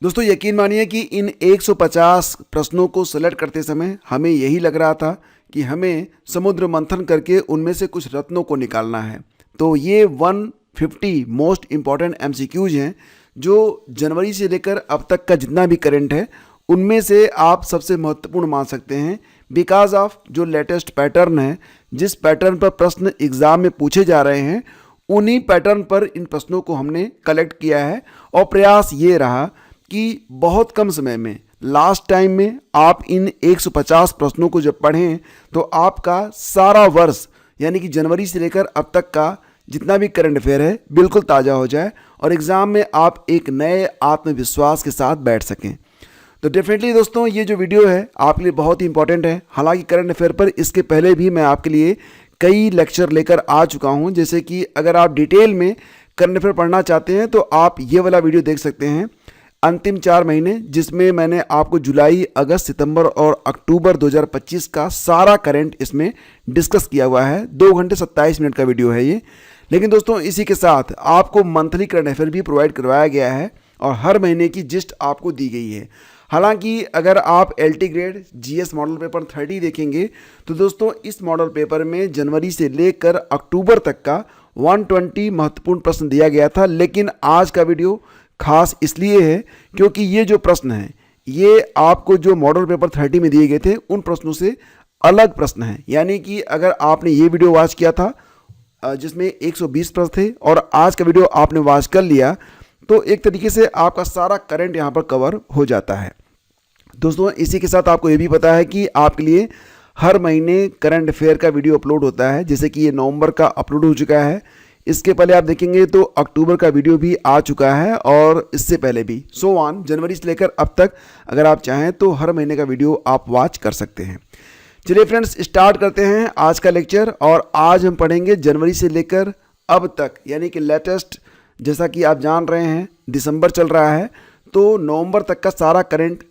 दोस्तों यकीन मानिए कि इन 150 प्रश्नों को सेलेक्ट करते समय हमें यही लग रहा था कि हमें समुद्र मंथन करके उनमें से कुछ रत्नों को निकालना है। तो ये 150 मोस्ट इम्पॉर्टेंट एमसीक्यूज हैं जो जनवरी से लेकर अब तक का जितना भी करंट है उनमें से आप सबसे महत्वपूर्ण मान सकते हैं, बिकॉज ऑफ जो लेटेस्ट पैटर्न है, जिस पैटर्न पर प्रश्न एग्जाम में पूछे जा रहे हैं उन्हीं पैटर्न पर इन प्रश्नों को हमने कलेक्ट किया है। और प्रयास ये रहा कि बहुत कम समय में, लास्ट टाइम में आप इन 150 प्रश्नों को जब पढ़ें तो आपका सारा वर्ष यानी कि जनवरी से लेकर अब तक का जितना भी करंट अफेयर है बिल्कुल ताज़ा हो जाए और एग्ज़ाम में आप एक नए आत्मविश्वास के साथ बैठ सकें। तो डेफिनेटली दोस्तों ये जो वीडियो है आपके लिए बहुत ही इंपॉर्टेंट है। हालांकि करंट अफेयर पर इसके पहले भी मैं आपके लिए कई लेक्चर लेकर आ चुका हूं, जैसे कि अगर आप डिटेल में करंट अफेयर पढ़ना चाहते हैं तो आप ये वाला वीडियो देख सकते हैं, अंतिम 4 महीने, जिसमें मैंने आपको जुलाई, अगस्त, सितंबर और अक्टूबर 2025 का सारा करंट इसमें डिस्कस किया हुआ है। 2 घंटे 27 मिनट का वीडियो है ये। लेकिन दोस्तों इसी के साथ आपको मंथली करंट अफेयर भी प्रोवाइड करवाया गया है और हर महीने की जिस्ट आपको दी गई है। हालांकि अगर आप LT grade GS model paper 30 देखेंगे तो दोस्तों इस मॉडल पेपर में जनवरी से लेकर अक्टूबर तक का 120 महत्वपूर्ण प्रश्न दिया गया था। लेकिन आज का वीडियो खास इसलिए है क्योंकि ये जो प्रश्न हैं ये आपको जो मॉडल पेपर 30 में दिए गए थे उन प्रश्नों से अलग प्रश्न हैं। यानी कि अगर आपने ये वीडियो वॉच किया था जिसमें 120 प्रश्न थे और आज का वीडियो आपने वॉच कर लिया तो एक तरीके से आपका सारा करंट यहाँ पर कवर हो जाता है। दोस्तों इसी के साथ आपको ये भी पता है कि आपके लिए हर महीने करंट अफेयर का वीडियो अपलोड होता है, जैसे कि ये नवंबर का अपलोड हो चुका है। इसके पहले आप देखेंगे तो अक्टूबर का वीडियो भी आ चुका है और इससे पहले भी सो ऑन, जनवरी से लेकर अब तक अगर आप चाहें तो हर महीने का वीडियो आप वॉच कर सकते हैं। चलिए फ्रेंड्स स्टार्ट करते हैं आज का लेक्चर। और आज हम पढ़ेंगे जनवरी से लेकर अब तक यानी कि लेटेस्ट, जैसा कि आप जान रहे हैं दिसंबर चल रहा है तो नवंबर तक का सारा करंट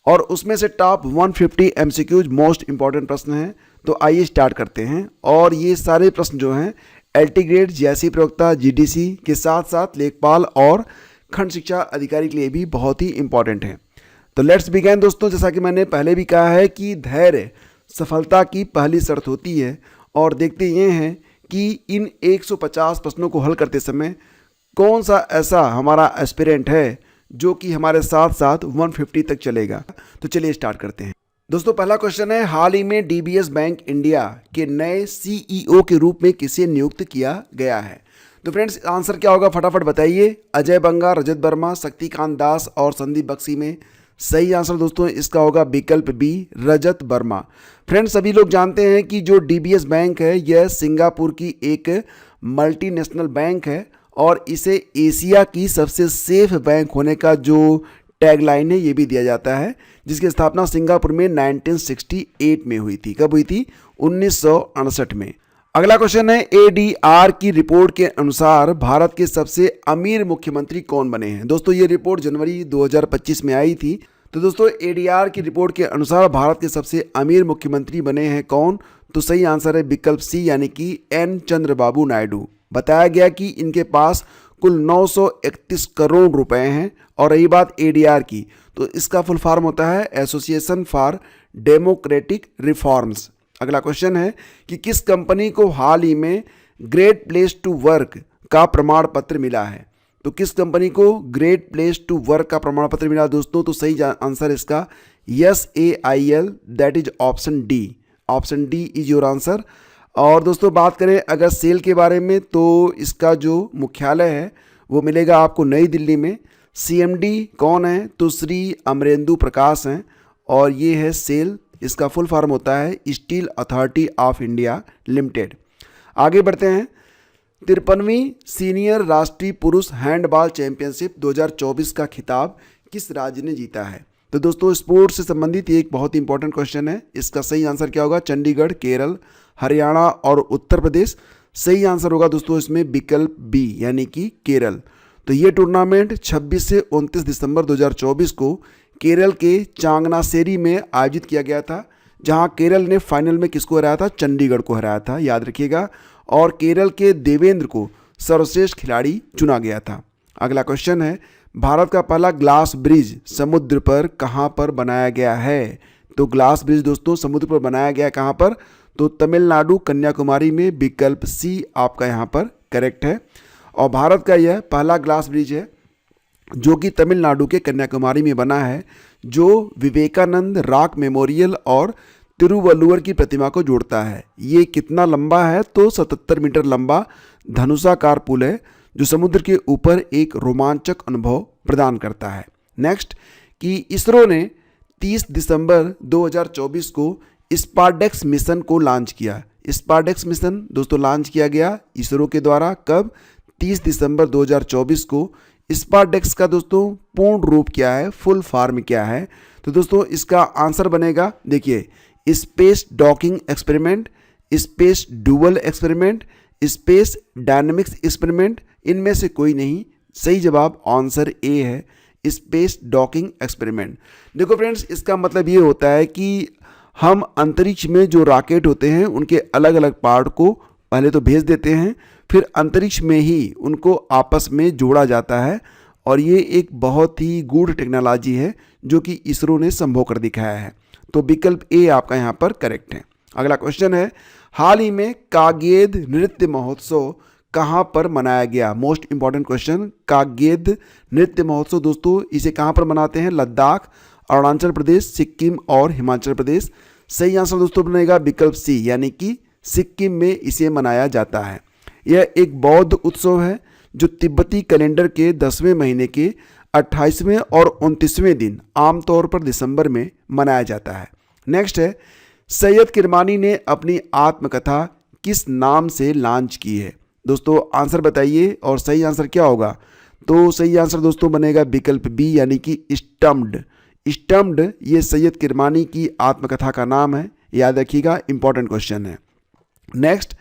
और उसमें से टॉप 150 एमसीक्यूज मोस्ट इंपॉर्टेंट प्रश्न हैं। तो आइए स्टार्ट करते हैं। और ये सारे प्रश्न जो हैं एलटी ग्रेड, जीआईसी प्रवक्ता, जीडीसी के साथ साथ लेखपाल और खंड शिक्षा अधिकारी के लिए भी बहुत ही इंपॉर्टेंट हैं। तो लेट्स बिगिन दोस्तों। जैसा कि मैंने पहले भी कहा है कि धैर्य सफलता की पहली शर्त होती है और देखते ये हैं कि इन 150 प्रश्नों को हल करते समय कौन सा ऐसा हमारा एस्पिरेंट है जो कि हमारे साथ साथ 150 तक चलेगा। तो चलिए स्टार्ट करते हैं। दोस्तों पहला क्वेश्चन है, हाल ही में डीबीएस बैंक इंडिया के नए सीईओ के रूप में किसे नियुक्त किया गया है? तो फ्रेंड्स आंसर क्या होगा फटाफट बताइए। अजय बंगा, रजत वर्मा, शक्तिकांत दास और संदीप बख्शी में सही आंसर दोस्तों इसका होगा विकल्प बी, रजत वर्मा। फ्रेंड्स सभी लोग जानते हैं कि जो डीबीएस बैंक है यह सिंगापुर की एक मल्टीनेशनल बैंक है और इसे एशिया की सबसे सेफ बैंक होने का जो टैगलाइन है ये भी दिया जाता है, जिसकी स्थापना सिंगापुर में 1968 में हुई थी। कब हुई थी? 1968 में। अगला क्वेश्चन है, एडीआर की रिपोर्ट के अनुसार भारत के सबसे अमीर मुख्यमंत्री कौन बने हैं? दोस्तों ये रिपोर्ट जनवरी 2025 में आई थी। तो दोस्तों एडीआर की रिपोर्ट के अनुसार भारत के सबसे अमीर मुख्यमंत्री बने हैं कौन? तो सही आंसर है विकल्प सी यानी कि एन चंद्रबाबू नायडू। बताया गया कि इनके पास कुल 931 करोड़ रुपए हैं। और रही बात एडीआर की तो इसका फुल फॉर्म होता है एसोसिएशन फॉर डेमोक्रेटिक रिफॉर्म्स। अगला क्वेश्चन है कि किस कंपनी को हाल ही में ग्रेट प्लेस टू वर्क का प्रमाण पत्र मिला है? तो किस कंपनी को ग्रेट प्लेस टू वर्क का प्रमाण पत्र मिला दोस्तों? तो सही आंसर इसका SAIL, that is option D. Option D is your answer. और दोस्तों बात करें अगर सेल के बारे में तो इसका जो मुख्यालय है वो मिलेगा आपको नई दिल्ली में। CMD कौन है? तो श्री अमरेंदु प्रकाश हैं और ये है सेल। इसका फुल फॉर्म होता है steel authority of India limited. आगे बढ़ते हैं। 53वीं सीनियर राष्ट्रीय पुरुष हैंडबॉल चैंपियनशिप 2024 का खिताब किस राज्य ने जीता है? तो दोस्तों स्पोर्ट्स से संबंधित ये एक बहुत ही इंपॉर्टेंट क्वेश्चन है। इसका सही आंसर क्या होगा? चंडीगढ़, केरल, हरियाणा और उत्तर प्रदेश। सही आंसर होगा दोस्तों इसमें विकल्प बी यानी कि केरल। तो ये टूर्नामेंट 26 से 29 दिसंबर 2024 को केरल के चांगनासेरी में आयोजित किया गया था, जहां केरल ने फाइनल में किसको हराया था? चंडीगढ़ को हराया था, याद रखिएगा। और केरल के देवेंद्र को सर्वश्रेष्ठ खिलाड़ी चुना गया था। अगला क्वेश्चन है, भारत का पहला ग्लास ब्रिज समुद्र पर कहाँ पर बनाया गया है? तो ग्लास ब्रिज दोस्तों समुद्र पर बनाया गया कहाँ पर? तो तमिलनाडु कन्याकुमारी में, विकल्प सी आपका यहाँ पर करेक्ट है। और भारत का यह पहला ग्लास ब्रिज है जो कि तमिलनाडु के कन्याकुमारी में बना है, जो विवेकानंद रॉक मेमोरियल और तिरुवल्लुवर की प्रतिमा को जोड़ता है। ये कितना लंबा है? तो 77 मीटर लंबा धनुषाकार पुल है जो समुद्र के ऊपर एक रोमांचक अनुभव प्रदान करता है। नेक्स्ट कि इसरो ने 30 दिसंबर 2024 को स्पारडेक्स मिशन को लॉन्च किया। स्पारडेक्स मिशन दोस्तों लॉन्च किया गया इसरो के द्वारा कब? 30 दिसंबर 2024 को। स्पारडेक्स का दोस्तों पूर्ण रूप क्या है, फुल फॉर्म क्या है? तो दोस्तों इसका आंसर बनेगा, देखिए, space docking experiment, space dual experiment, space dynamics experiment, इनमें से कोई नहीं। सही जवाब आंसर ए है, स्पेस डॉकिंग एक्सपेरिमेंट। देखो फ्रेंड्स, इसका मतलब ये होता है कि हम अंतरिक्ष में जो रॉकेट होते हैं उनके अलग अलग पार्ट को पहले तो भेज देते हैं, फिर अंतरिक्ष में ही उनको आपस में जोड़ा जाता है, और ये एक बहुत ही गूढ़ टेक्नोलॉजी है जो कि इसरो ने संभव कर दिखाया है। तो विकल्प ए आपका यहाँ पर करेक्ट है। अगला क्वेश्चन है, हाल ही में कागेद नृत्य महोत्सव कहाँ पर मनाया गया? मोस्ट इंपॉर्टेंट क्वेश्चन, कागेद नृत्य महोत्सव दोस्तों इसे कहाँ पर मनाते हैं? लद्दाख, अरुणाचल प्रदेश, सिक्किम और हिमाचल प्रदेश। सही आंसर दोस्तों बनेगा विकल्प सी, यानी कि सिक्किम में इसे मनाया जाता है। यह एक बौद्ध उत्सव है जो तिब्बती कैलेंडर के 10वें महीने के 28वें और 29वें दिन आमतौर पर दिसंबर में मनाया जाता है। नेक्स्ट है, सैयद किरमानी ने अपनी आत्मकथा किस नाम से लॉन्च की है? दोस्तों आंसर बताइए और सही आंसर क्या होगा? तो सही आंसर दोस्तों बनेगा विकल्प बी, यानी कि स्टम्प्ड। स्टम्प्ड ये सैयद किरमानी की आत्मकथा का नाम है, याद रखिएगा, इंपॉर्टेंट क्वेश्चन है। नेक्स्ट,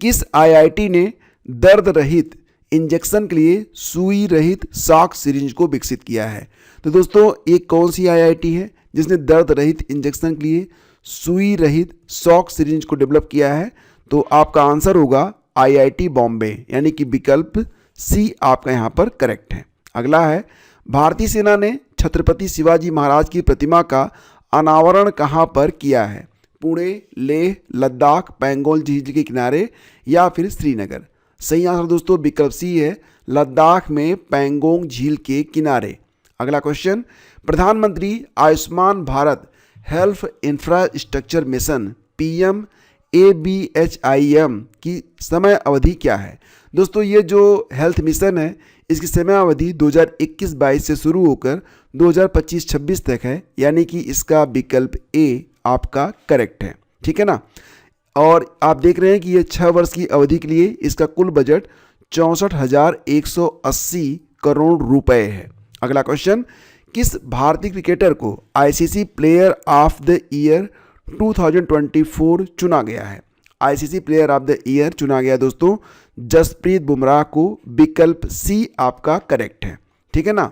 किस आईआईटी ने दर्द रहित इंजेक्शन के लिए सुई रहित शॉक सिरिंज को विकसित किया है? तो दोस्तों एक कौन सी आईआईटी है जिसने दर्द रहित इंजेक्शन के लिए सुई रहित शॉक सिरिंज को डेवलप किया है? तो आपका आंसर होगा आईआईटी बॉम्बे, यानी कि विकल्प सी आपका यहाँ पर करेक्ट है। अगला है, भारतीय सेना ने छत्रपति शिवाजी महाराज की प्रतिमा का अनावरण कहाँ पर किया है? पुणे, लेह, लद्दाख, पैंगोंग झील के किनारे या फिर श्रीनगर? सही आंसर दोस्तों विकल्प सी है, लद्दाख में पैंगोंग झील के किनारे। अगला क्वेश्चन, प्रधानमंत्री Ayushman Bharat health infrastructure mission PMABHIM की समय अवधि क्या है? दोस्तों ये जो हेल्थ मिशन है इसकी समय अवधि 2021-22 से शुरू होकर 2025-26 तक है, यानी कि इसका विकल्प ए आपका करेक्ट है। ठीक है ना? और आप देख रहे हैं कि ये 6 वर्ष की अवधि के लिए इसका कुल बजट 64,180 करोड़ रुपए है। अगला क्वेश्चन, किस भारतीय क्रिकेटर को ICC player of the year 2024 चुना गया है? ICC player of the year चुना गया दोस्तों जसप्रीत बुमराह को, विकल्प सी आपका करेक्ट है। ठीक है ना?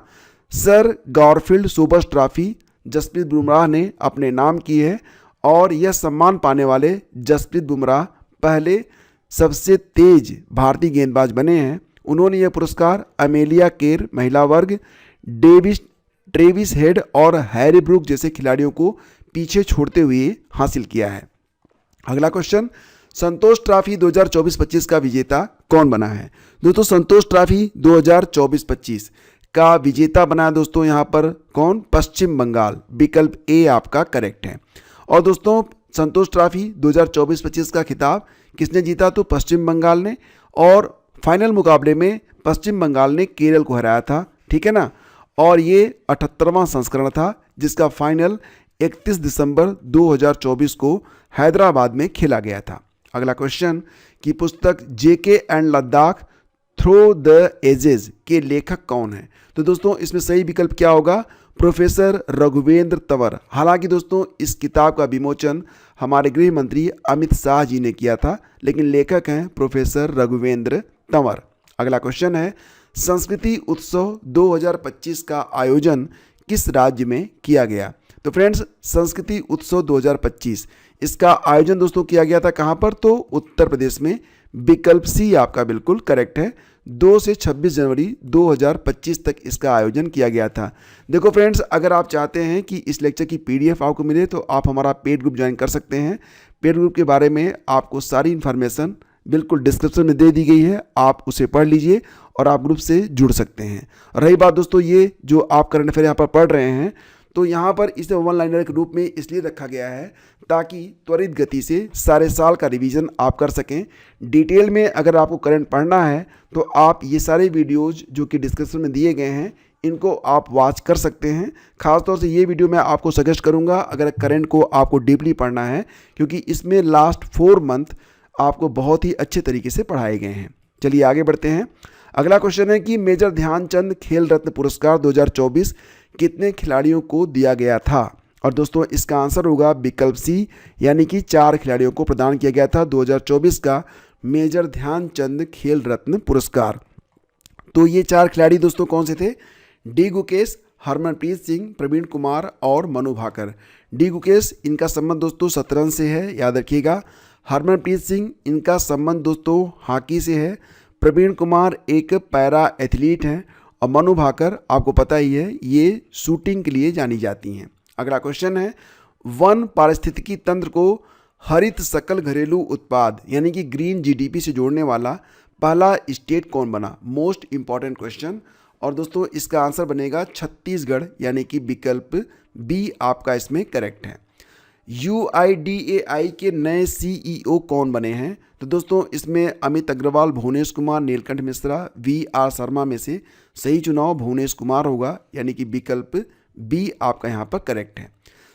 Sir Garfield Sobers trophy Jasprit Bumrah ने अपने नाम की है, और यह सम्मान पाने वाले जसप्रीत बुमराह पहले सबसे तेज भारतीय गेंदबाज बने हैं। उन्होंने यह पुरस्कार अमेलिया केर महिला वर्ग, ट्रेविस हेड और हैरी ब्रूक जैसे खिलाड़ियों को पीछे छोड़ते हुए हासिल किया है। अगला क्वेश्चन, संतोष ट्रॉफी 2024-25 का विजेता कौन बना है? दोस्तों संतोष ट्रॉफी 2024-25 का विजेता बना है दोस्तों यहाँ पर कौन? पश्चिम बंगाल, विकल्प ए आपका करेक्ट है। और दोस्तों संतोष ट्रॉफी 2024-25 का खिताब किसने जीता? तो पश्चिम बंगाल ने, और फाइनल मुकाबले में पश्चिम बंगाल ने केरल को हराया था। ठीक है ना? और ये 78वां संस्करण था जिसका फाइनल 31 दिसंबर 2024 को हैदराबाद में खेला गया था। अगला क्वेश्चन, की पुस्तक JK and Ladakh through the ages के लेखक कौन है? तो दोस्तों इसमें सही विकल्प क्या होगा? प्रोफेसर रघुवेंद्र तंवर। हालांकि दोस्तों इस किताब का विमोचन हमारे गृह मंत्री अमित शाह जी ने किया था, लेकिन लेखक हैं प्रोफेसर रघुवेंद्र तंवर। अगला क्वेश्चन है, संस्कृति उत्सव 2025 का आयोजन किस राज्य में किया गया? तो फ्रेंड्स संस्कृति उत्सव 2025 इसका आयोजन दोस्तों किया गया था कहाँ पर? तो उत्तर प्रदेश में, विकल्प सी आपका बिल्कुल करेक्ट है। 2 से 26 जनवरी 2025 तक इसका आयोजन किया गया था। देखो फ्रेंड्स, अगर आप चाहते हैं कि इस लेक्चर की PDF आपको मिले तो आप हमारा पेड ग्रुप ज्वाइन कर सकते हैं। पेड ग्रुप के बारे में आपको सारी इन्फॉर्मेशन बिल्कुल डिस्क्रिप्शन में दे दी गई है, आप उसे पढ़ लीजिए और आप ग्रुप से जुड़ सकते हैं। रही बात दोस्तों ये जो आप करंट अफेयर यहाँ पर पढ़ रहे हैं, तो यहाँ पर इसे वन लाइनर के रूप में इसलिए रखा गया है ताकि त्वरित गति से सारे साल का रिवीजन आप कर सकें। डिटेल में अगर आपको करंट पढ़ना है तो आप ये सारे वीडियोज़ जो कि डिस्क्रिप्शन में दिए गए हैं इनको आप वॉच कर सकते हैं। खासतौर से ये वीडियो मैं आपको सजेस्ट करूँगा अगर करंट को आपको डीपली पढ़ना है, क्योंकि इसमें लास्ट 4 मंथ आपको बहुत ही अच्छे तरीके से पढ़ाए गए हैं। चलिए आगे बढ़ते हैं। अगला क्वेश्चन है कि मेजर ध्यानचंद खेल रत्न पुरस्कार 2024 कितने खिलाड़ियों को दिया गया था? और दोस्तों इसका आंसर होगा विकल्प सी, यानी कि 4 खिलाड़ियों को प्रदान किया गया था 2024 का मेजर ध्यानचंद खेल रत्न पुरस्कार। तो ये 4 खिलाड़ी दोस्तों कौन से थे? डी गुकेश, हरमनप्रीत सिंह, प्रवीण कुमार और मनु भाकर। डी गुकेश इनका संबंध दोस्तों शतरंज से है, याद रखिएगा। हरमनप्रीत सिंह इनका संबंध दोस्तों हॉकी से है। प्रवीण कुमार एक पैरा एथलीट हैं और मनु भाकर आपको पता ही है ये शूटिंग के लिए जानी जाती हैं। अगला क्वेश्चन है, वन पारिस्थितिकी तंत्र को हरित सकल घरेलू उत्पाद यानी कि ग्रीन GDP से जोड़ने वाला पहला स्टेट कौन बना? Most important question. और दोस्तों इसका आंसर बनेगा छत्तीसगढ़, यानी कि विकल्प बी आपका इसमें करेक्ट है। UIDAI के नए CEO कौन बने हैं? तो दोस्तों इसमें अमित अग्रवाल, भुवनेश कुमार, नीलकंठ मिश्रा, VR शर्मा में से सही चुनाव भुवनेश कुमार होगा, यानी कि विकल्प बी आपका यहाँ पर करेक्ट है।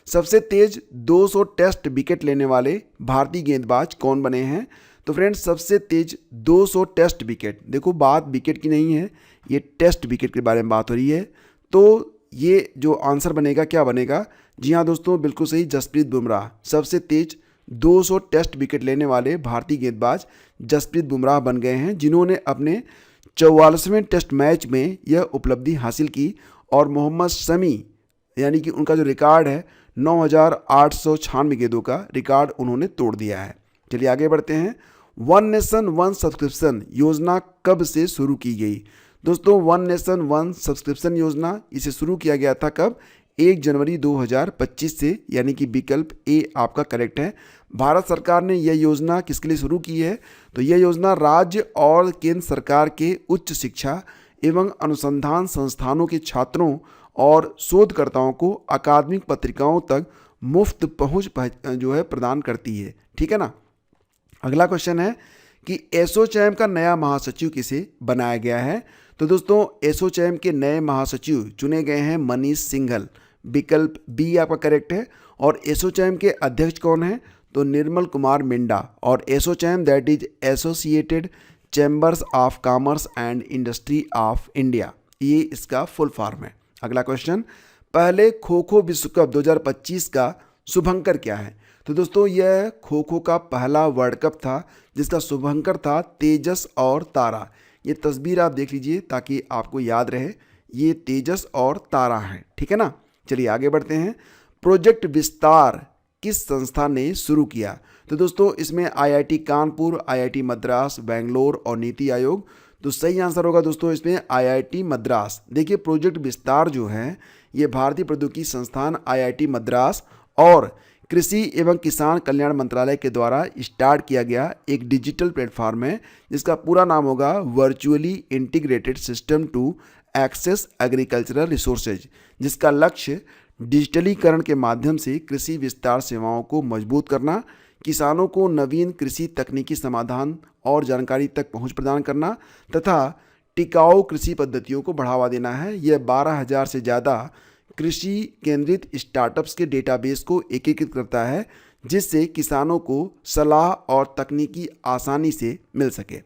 सबसे तेज 200 टेस्ट विकेट लेने वाले भारतीय गेंदबाज कौन बने हैं? तो फ्रेंड्स सबसे तेज 200 टेस्ट विकेट, देखो बात विकेट की नहीं है, ये टेस्ट विकेट के बारे में बात हो रही है। तो ये जो आंसर बनेगा क्या बनेगा? जी हाँ दोस्तों बिल्कुल सही, जसप्रीत बुमराह। सबसे तेज 200 टेस्ट विकेट लेने वाले भारतीय गेंदबाज जसप्रीत बुमराह बन गए हैं, जिन्होंने अपने 44वें टेस्ट मैच में यह उपलब्धि हासिल की। और मोहम्मद शमी यानी कि उनका जो रिकॉर्ड है 9,896 गेंदों का रिकॉर्ड उन्होंने तोड़ दिया है। चलिए आगे बढ़ते हैं। वन नेशन वन सब्सक्रिप्शन योजना कब से शुरू की गई? दोस्तों वन नेशन वन सब्सक्रिप्शन योजना इसे शुरू किया गया था कब? 1 जनवरी 2025 से, यानी कि विकल्प ए आपका करेक्ट है। भारत सरकार ने यह योजना किसके लिए शुरू की है? तो यह योजना राज्य और केंद्र सरकार के उच्च शिक्षा एवं अनुसंधान संस्थानों के छात्रों और शोधकर्ताओं को अकादमिक पत्रिकाओं तक मुफ्त पहुंच जो है प्रदान करती है। ठीक है ना। अगला क्वेश्चन है कि एसोचैम का नया महासचिव किसे बनाया गया है? तो दोस्तों एसोचैम के नए महासचिव चुने गए हैं मनीष सिंघल, विकल्प बी आपका करेक्ट है। और एसोचैम के अध्यक्ष कौन है? तो निर्मल कुमार मिंडा। और ASSOCHAM that is associated chambers of commerce and industry of India, ये इसका फुल फॉर्म है। अगला क्वेश्चन, पहले खो खो विश्व कप 2025 का शुभंकर क्या है? तो दोस्तों यह खो खो का पहला वर्ल्ड कप था जिसका शुभंकर था तेजस और तारा। ये तस्वीर आप देख लीजिए ताकि आपको याद रहे, ये तेजस और तारा है। ठीक है ना। चलिए आगे बढ़ते हैं। प्रोजेक्ट विस्तार किस संस्था ने शुरू किया? तो दोस्तों इसमें IIT कानपुर, IIT मद्रास, बेंगलोर और नीति आयोग। तो सही आंसर होगा दोस्तों इसमें IIT मद्रास। देखिए प्रोजेक्ट विस्तार जो है ये भारतीय प्रौद्योगिकी संस्थान IIT मद्रास और कृषि एवं किसान कल्याण मंत्रालय के द्वारा स्टार्ट किया गया एक डिजिटल प्लेटफॉर्म है जिसका पूरा नाम होगा virtually integrated system to access agricultural resources, जिसका लक्ष्य डिजिटलीकरण के माध्यम से कृषि विस्तार सेवाओं को मजबूत करना, किसानों को नवीन कृषि तकनीकी समाधान और जानकारी तक पहुंच प्रदान करना तथा टिकाऊ कृषि पद्धतियों को बढ़ावा देना है। यह 12,000 से ज़्यादा कृषि केंद्रित स्टार्टअप्स के डेटाबेस को एकीकृत करता है जिससे किसानों को सलाह और तकनीकी आसानी से मिल सके।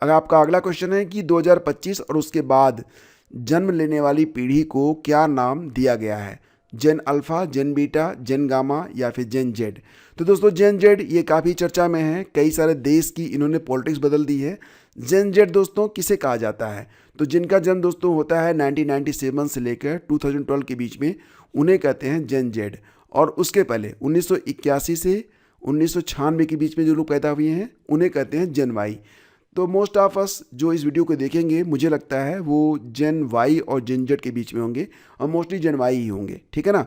अगर आपका अगला क्वेश्चन है कि 2025 और उसके बाद जन्म लेने वाली पीढ़ी को क्या नाम दिया गया है? जेन अल्फ़ा, जेन बीटा, जेन गामा या फिर जेन जेड? तो दोस्तों जेन जेड ये काफ़ी चर्चा में है, कई सारे देश की इन्होंने पॉलिटिक्स बदल दी है। जेन जेड दोस्तों किसे कहा जाता है? तो जिनका जन्म दोस्तों होता है 1997 से लेकर 2012 के बीच में, उन्हें कहते हैं जेन जेड। और उसके पहले 1981 से 1996 के बीच में जो लोग पैदा हुए हैं उन्हें कहते हैं जेन वाई। तो मोस्ट ऑफ अस जो इस वीडियो को देखेंगे मुझे लगता है वो जेन वाई और जेन जेड के बीच में होंगे और मोस्टली जेन वाई ही होंगे, ठीक है ना।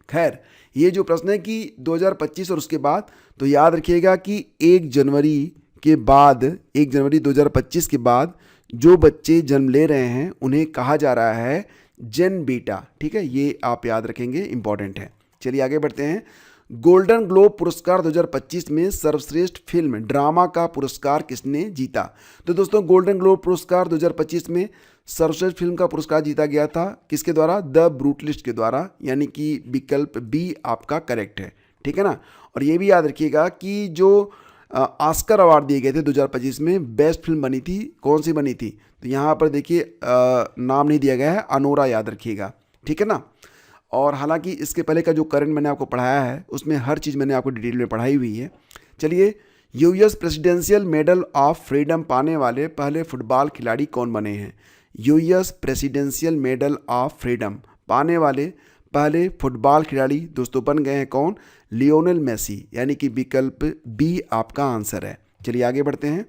खैर, ये जो प्रश्न है कि 2025 और उसके बाद, तो याद रखिएगा कि 1 जनवरी के बाद, 1 जनवरी 2025 के बाद जो बच्चे जन्म ले रहे हैं उन्हें कहा जा रहा है जेन बीटा, ठीक है। ये आप याद रखेंगे, इंपॉर्टेंट है। चलिए आगे बढ़ते हैं। गोल्डन ग्लोब पुरस्कार 2025 में सर्वश्रेष्ठ फिल्म ड्रामा का पुरस्कार किसने जीता? तो दोस्तों, गोल्डन ग्लोब पुरस्कार 2025 में सर्वश्रेष्ठ फिल्म का पुरस्कार जीता गया था किसके द्वारा? द ब्रूटलिस्ट के द्वारा, यानी कि विकल्प बी आपका करेक्ट है, ठीक है ना। और ये भी याद रखिएगा कि जो ऑस्कर अवार्ड दिए गए थे 2025 में, बेस्ट फिल्म बनी थी, कौन सी बनी थी? तो यहाँ पर देखिए नाम नहीं दिया गया है, अनोरा, याद रखिएगा, ठीक है ना। और हालांकि इसके पहले का जो करंट मैंने आपको पढ़ाया है उसमें हर चीज़ मैंने आपको डिटेल में पढ़ाई हुई है। चलिए, US presidential medal of freedom पाने वाले पहले फुटबॉल खिलाड़ी कौन बने हैं? US presidential medal of freedom पाने वाले पहले फुटबॉल खिलाड़ी दोस्तों बन गए हैं कौन? लियोनेल मेसी, यानी कि विकल्प बी आपका आंसर है। चलिए आगे बढ़ते हैं।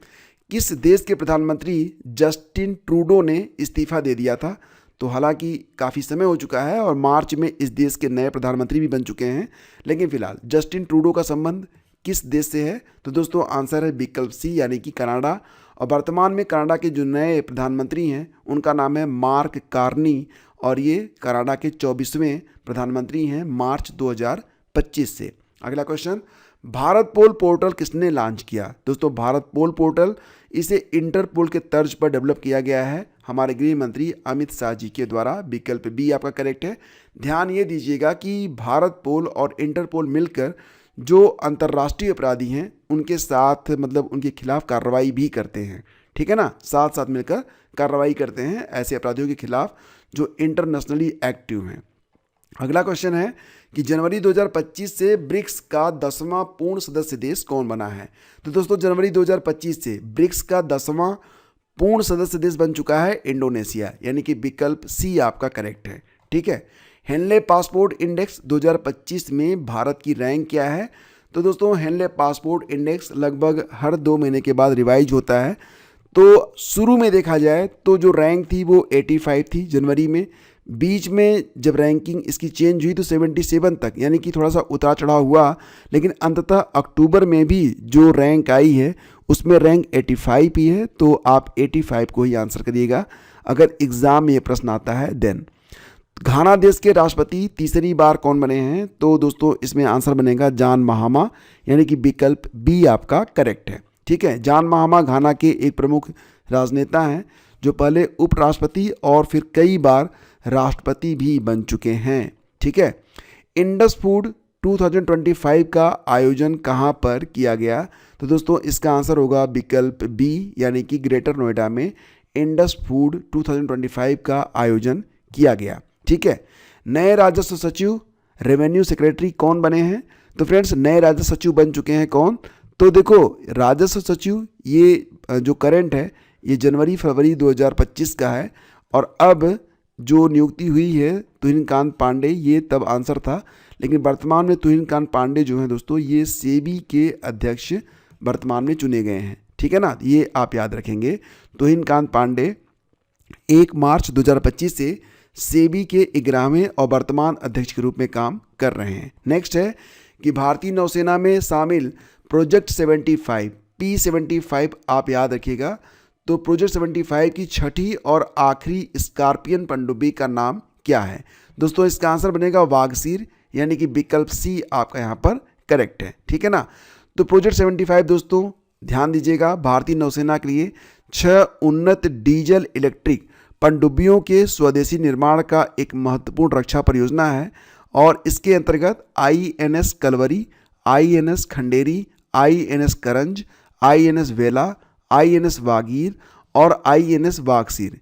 किस देश के प्रधानमंत्री जस्टिन ट्रूडो ने इस्तीफा दे दिया था? तो हालांकि काफ़ी समय हो चुका है और मार्च में इस देश के नए प्रधानमंत्री भी बन चुके हैं, लेकिन फिलहाल जस्टिन ट्रूडो का संबंध किस देश से है? तो दोस्तों आंसर है विकल्प सी, यानी कि कनाडा। और वर्तमान में कनाडा के जो नए प्रधानमंत्री हैं उनका नाम है मार्क कार्नी, और ये कनाडा के 24वें प्रधानमंत्री हैं मार्च 2025 से। अगला क्वेश्चन, भारत पोल पोर्टल किसने लॉन्च किया? दोस्तों, भारत पोल पोर्टल इसे इंटरपोल के तर्ज पर डेवलप किया गया है हमारे गृह मंत्री अमित शाह जी के द्वारा। विकल्प बी आपका करेक्ट है। ध्यान ये दीजिएगा कि भारत पोल और इंटरपोल मिलकर जो अंतर्राष्ट्रीय अपराधी हैं उनके साथ, मतलब उनके खिलाफ कार्रवाई भी करते हैं, ठीक है ना, साथ साथ मिलकर कार्रवाई करते हैं ऐसे अपराधियों के खिलाफ जो इंटरनेशनली एक्टिव हैं। अगला क्वेश्चन है कि जनवरी 2025 से ब्रिक्स का 10वां पूर्ण सदस्य देश कौन बना है? तो दोस्तों, जनवरी 2025 से ब्रिक्स का 10वां पूर्ण सदस्य देश बन चुका है इंडोनेशिया, यानी कि विकल्प सी आपका करेक्ट है, ठीक है। हेनले पासपोर्ट इंडेक्स 2025 में भारत की रैंक क्या है? तो दोस्तों, हेनले पासपोर्ट इंडेक्स लगभग हर 2 महीने के बाद रिवाइज होता है। तो शुरू में देखा जाए तो जो रैंक थी वो 85 थी जनवरी में, बीच में जब रैंकिंग इसकी चेंज हुई तो 77 तक, यानी कि थोड़ा सा उतार चढ़ाव हुआ, लेकिन अंततः अक्टूबर में भी जो रैंक आई है उसमें रैंक 85 ही है। तो आप 85 को ही आंसर करिएगा अगर एग्ज़ाम में ये प्रश्न आता है देन। घाना देश के राष्ट्रपति तीसरी बार कौन बने हैं? तो दोस्तों, इसमें आंसर बनेगा जॉन महामा, यानी कि विकल्प बी आपका करेक्ट है, ठीक है। जॉन महामा घाना के एक प्रमुख राजनेता हैं जो पहले उपराष्ट्रपति और फिर कई बार राष्ट्रपति भी बन चुके हैं, ठीक है। इंडस फूड 2025 का आयोजन कहाँ पर किया गया? तो दोस्तों, इसका आंसर होगा विकल्प बी, यानी कि ग्रेटर नोएडा में इंडस फूड 2025 का आयोजन किया गया, ठीक है। नए राजस्व सचिव, रेवेन्यू सेक्रेटरी कौन बने हैं? तो फ्रेंड्स, नए राजस्व सचिव बन चुके हैं कौन? तो देखो, राजस्व सचिव ये जो करंट है ये जनवरी फरवरी 2025 का है, और अब जो नियुक्ति हुई है तुहिनकांत पांडे, ये तब आंसर था, लेकिन वर्तमान में तुहिनकांत पांडे जो हैं दोस्तों ये सेबी के अध्यक्ष वर्तमान में चुने गए हैं, ठीक है ना। ये आप याद रखेंगे, तुहिनकांत पांडे 1 मार्च 2025 से सेबी के 11वें और वर्तमान अध्यक्ष के रूप में काम कर रहे हैं। नेक्स्ट है कि भारतीय नौसेना में शामिल प्रोजेक्ट 75 P75 आप याद रखिएगा। तो प्रोजेक्ट 75 की छठी और आखिरी स्कॉर्पियन पनडुब्बी का नाम क्या है? दोस्तों, इसका आंसर बनेगा वागसीर, यानी कि विकल्प सी आपका यहाँ पर करेक्ट है, ठीक है ना। तो प्रोजेक्ट 75 दोस्तों ध्यान दीजिएगा, भारतीय नौसेना के लिए 6 उन्नत डीजल इलेक्ट्रिक पनडुब्बियों के स्वदेशी निर्माण का एक महत्वपूर्ण रक्षा परियोजना है, और इसके अंतर्गत INS Kalvari, INS Khanderi, INS करंज, INS वेला, INS वागीर और INS वागसीर,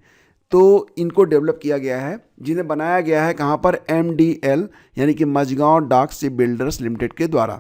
तो इनको डेवलप किया गया है, जिन्हें बनाया गया है कहाँ पर? MDL, यानी कि मझगांव डाक शिप बिल्डर्स लिमिटेड के द्वारा।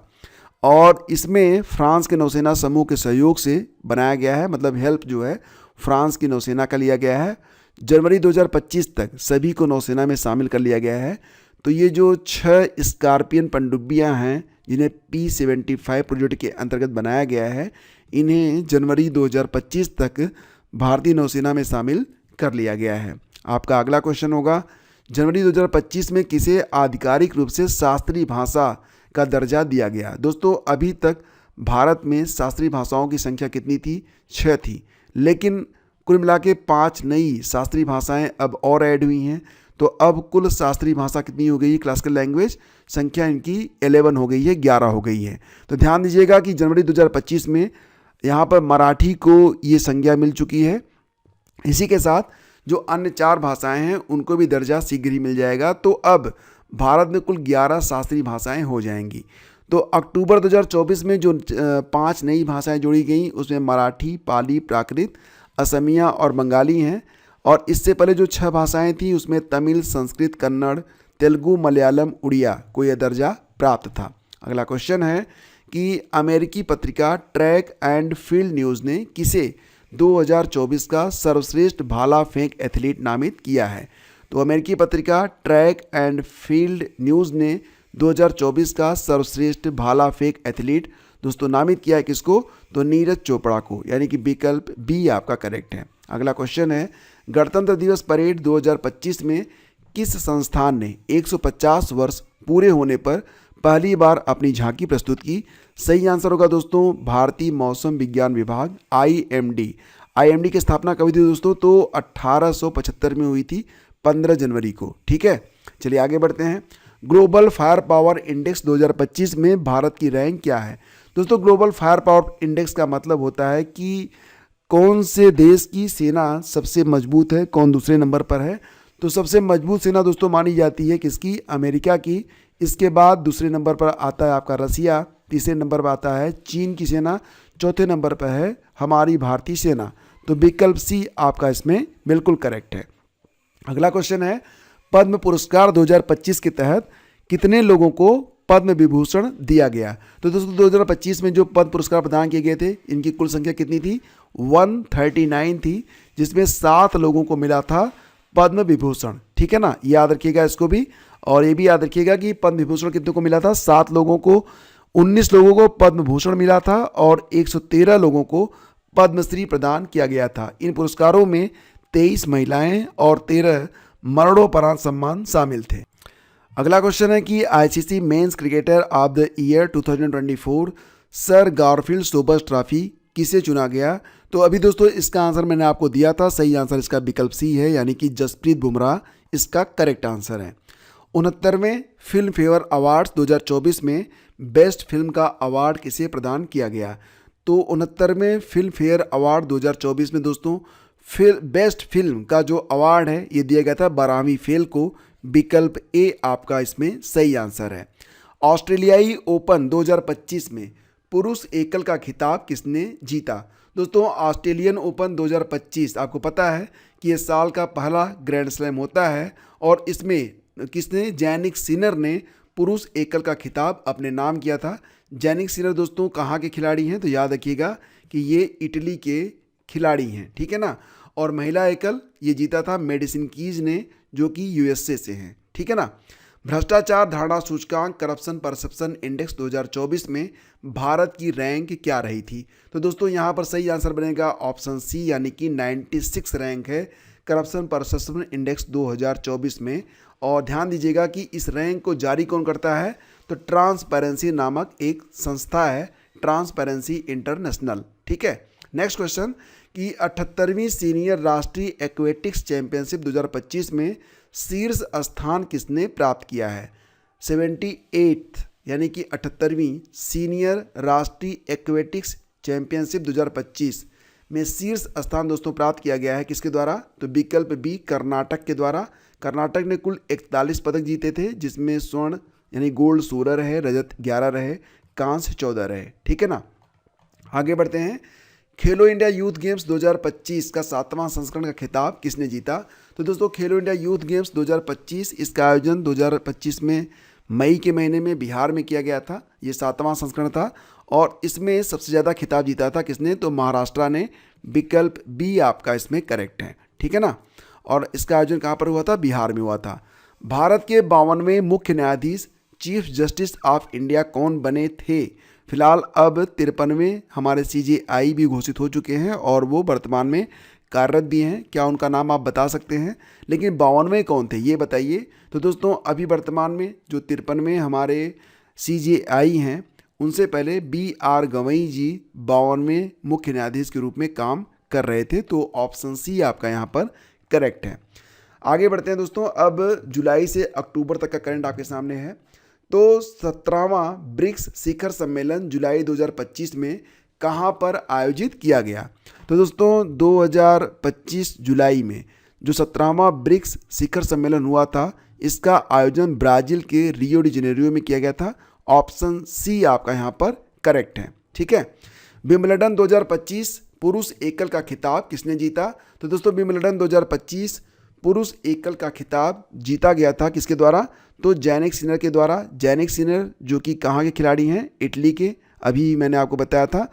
और इसमें फ्रांस के नौसेना समूह के सहयोग से बनाया गया है, मतलब हेल्प जो है फ्रांस की नौसेना का लिया गया है। जनवरी 2025 तक सभी को नौसेना में शामिल कर लिया गया है। तो ये जो 6 स्कॉर्पियन पनडुब्बियाँ हैं जिन्हें P75 प्रोजेक्ट के अंतर्गत बनाया गया है, इन्हें जनवरी 2025 तक भारतीय नौसेना में शामिल कर लिया गया है। आपका अगला क्वेश्चन होगा, जनवरी 2025 में किसे आधिकारिक रूप से शास्त्रीय भाषा का दर्जा दिया गया। दोस्तों, अभी तक भारत में शास्त्रीय भाषाओं की संख्या कितनी थी? 6 थी, लेकिन कुल मिला के 5 नई शास्त्रीय भाषाएं अब और ऐड हुई हैं। तो अब कुल शास्त्रीय भाषा कितनी हो गई है? क्लासिकल लैंग्वेज संख्या इनकी 11 हो गई है, 11 हो गई है। तो ध्यान दीजिएगा कि जनवरी 2025 में यहाँ पर मराठी को ये संज्ञा मिल चुकी है। इसी के साथ जो अन्य 4 भाषाएं हैं उनको भी दर्जा शीघ्र ही मिल जाएगा। तो अब भारत में कुल 11 शास्त्रीय भाषाएं हो जाएंगी। तो अक्टूबर 2024 में जो 5 नई भाषाएं जोड़ी गई उसमें मराठी, पाली, प्राकृत, असमिया और बंगाली हैं। और इससे पहले जो 6 भाषाएं थी उसमें तमिल, संस्कृत, कन्नड़, तेलुगु, मलयालम, उड़िया को यह दर्जा प्राप्त था। अगला क्वेश्चन है कि अमेरिकी पत्रिका ट्रैक एंड फील्ड न्यूज़ ने किसे 2024 का सर्वश्रेष्ठ भाला फेंक एथलीट नामित किया है। तो अमेरिकी पत्रिका ट्रैक एंड फील्ड न्यूज़ ने 2024 का सर्वश्रेष्ठ भाला फेंक एथलीट दोस्तों नामित किया है किसको? तो नीरज चोपड़ा को, यानी कि विकल्प बी आपका करेक्ट है। अगला क्वेश्चन है, गणतंत्र दिवस परेड 2025 में किस संस्थान ने 150 वर्ष पूरे होने पर पहली बार अपनी झांकी प्रस्तुत की? सही आंसर होगा दोस्तों भारतीय मौसम विज्ञान विभाग, IMD। IMD की स्थापना कब हुई थी दोस्तों? तो 1875 में हुई थी, 15 जनवरी को। ठीक है, चलिए आगे बढ़ते हैं। ग्लोबल फायर पावर इंडेक्स 2025 में भारत की रैंक क्या है? दोस्तों, ग्लोबल फायर पावर इंडेक्स का मतलब होता है कि कौन से देश की सेना सबसे मजबूत है, कौन दूसरे नंबर पर है। तो सबसे मजबूत सेना दोस्तों मानी जाती है किसकी? अमेरिका की। इसके बाद दूसरे नंबर पर आता है आपका रसिया, तीसरे नंबर पर आता है चीन की सेना, चौथे नंबर पर है हमारी भारतीय सेना। तो विकल्प सी आपका इसमें बिल्कुल करेक्ट है। अगला क्वेश्चन है, पद्म पुरस्कार 2025 के तहत कितने लोगों को पद्म विभूषण दिया गया? तो दोस्तों 2025 में जो पद्म पुरस्कार प्रदान किए गए थे इनकी कुल संख्या कितनी थी? 139 थी, जिसमें 7 लोगों को मिला था पद्म विभूषण। ठीक है ना, याद रखिएगा इसको भी। और ये भी याद रखिएगा कि पद्म विभूषण कितने को मिला था? 7 लोगों को। 19 लोगों को पद्म भूषण मिला था और 113 लोगों को पद्मश्री प्रदान किया गया था। इन पुरस्कारों में 23 महिलाएं और 13 मरणोपरांत सम्मान शामिल थे। अगला क्वेश्चन है कि ICC men's cricketer of the year 2024 sir Garfield Sobers trophy किसे चुना गया? तो अभी दोस्तों इसका आंसर मैंने आपको दिया था। सही आंसर इसका विकल्प सी है, यानी कि जसप्रीत बुमराह इसका करेक्ट आंसर है। 69वें फिल्म फेयर अवार्ड्स 2024 में बेस्ट फिल्म का अवार्ड किसे प्रदान किया गया? तो 69वें फिल्म फेयर अवार्ड 2024 में दोस्तों बेस्ट फिल्म का जो अवार्ड है ये दिया गया था 12वीं फेल को। विकल्प ए आपका इसमें सही आंसर है। ऑस्ट्रेलियाई ओपन 2025 में पुरुष एकल का खिताब किसने जीता? दोस्तों ऑस्ट्रेलियन ओपन 2025 आपको पता है कि ये साल का पहला ग्रैंड स्लैम होता है और इसमें किसने? जैनिक सिनर ने पुरुष एकल का खिताब अपने नाम किया था। जैनिक सिनर दोस्तों कहाँ के खिलाड़ी हैं? तो याद रखिएगा कि ये इटली के खिलाड़ी हैं। ठीक है ना। और महिला एकल ये जीता था मेडिसिन कीज ने, जो कि USA से हैं। ठीक है ना। भ्रष्टाचार धारणा सूचकांक करप्शन परसेप्शन इंडेक्स 2024 में भारत की रैंक क्या रही थी? तो दोस्तों यहाँ पर सही आंसर बनेगा ऑप्शन सी, यानी कि 96 रैंक है करप्शन परसेप्शन इंडेक्स 2024 में। और ध्यान दीजिएगा कि इस रैंक को जारी कौन करता है? तो ट्रांसपेरेंसी नामक एक संस्था है, ट्रांसपेरेंसी इंटरनेशनल। ठीक है। नेक्स्ट क्वेश्चन कि 78वीं सीनियर राष्ट्रीय एक्वेटिक्स चैंपियनशिप 2025 में शीर्ष स्थान किसने प्राप्त किया है? 78th यानी कि 78वीं सीनियर राष्ट्रीय एक्वेटिक्स चैंपियनशिप 2025 में शीर्ष स्थान दोस्तों प्राप्त किया गया है किसके द्वारा? तो विकल्प बी कर्नाटक के द्वारा। कर्नाटक ने कुल 41 पदक जीते थे, जिसमें स्वर्ण यानी गोल्ड 16 रहे, रजत 11 रहे, कांस्य 14 रहे। ठीक है ना। आगे बढ़ते हैं। खेलो इंडिया यूथ गेम्स 2025 का 7वां संस्करण का खिताब किसने जीता? तो दोस्तों खेलो इंडिया यूथ गेम्स 2025 इसका आयोजन 2025 में मई के महीने में बिहार में किया गया था। ये 7वां संस्करण था और इसमें सबसे ज़्यादा खिताब जीता था किसने? तो महाराष्ट्र ने। विकल्प बी आपका इसमें करेक्ट है। ठीक है ना। और इसका आयोजन कहाँ पर हुआ था? बिहार में हुआ था। भारत के 52वें मुख्य न्यायाधीश चीफ जस्टिस ऑफ इंडिया कौन बने थे? फिलहाल अब 53वें हमारे CGI भी घोषित हो चुके हैं और वो वर्तमान में कार्यरत भी हैं। क्या उनका नाम आप बता सकते हैं? लेकिन 52वें कौन थे ये बताइए। तो दोस्तों अभी वर्तमान में जो 53वें हमारे CGI हैं, उनसे पहले BR गवई जी 52वें मुख्य न्यायाधीश के रूप में काम कर रहे थे। तो ऑप्शन सी आपका यहाँ पर करेक्ट है। आगे बढ़ते हैं दोस्तों। अब जुलाई से अक्टूबर तक का करंट आपके सामने है। तो 17वां ब्रिक्स शिखर सम्मेलन जुलाई 2025 में कहाँ पर आयोजित किया गया? तो दोस्तों 2025 जुलाई में जो 17वां ब्रिक्स शिखर सम्मेलन हुआ था, इसका आयोजन ब्राज़ील के रियो डी जेनेरियो में किया गया था। ऑप्शन सी आपका यहाँ पर करेक्ट है। ठीक है। विंबलडन 2025 पुरुष एकल का खिताब किसने जीता? तो दोस्तों विंबलडन 2025 पुरुष एकल का खिताब जीता गया था किसके द्वारा? तो जैनिक सिनर के द्वारा। जैनिक सिनर जो कि कहाँ के खिलाड़ी हैं? इटली के, अभी मैंने आपको बताया था।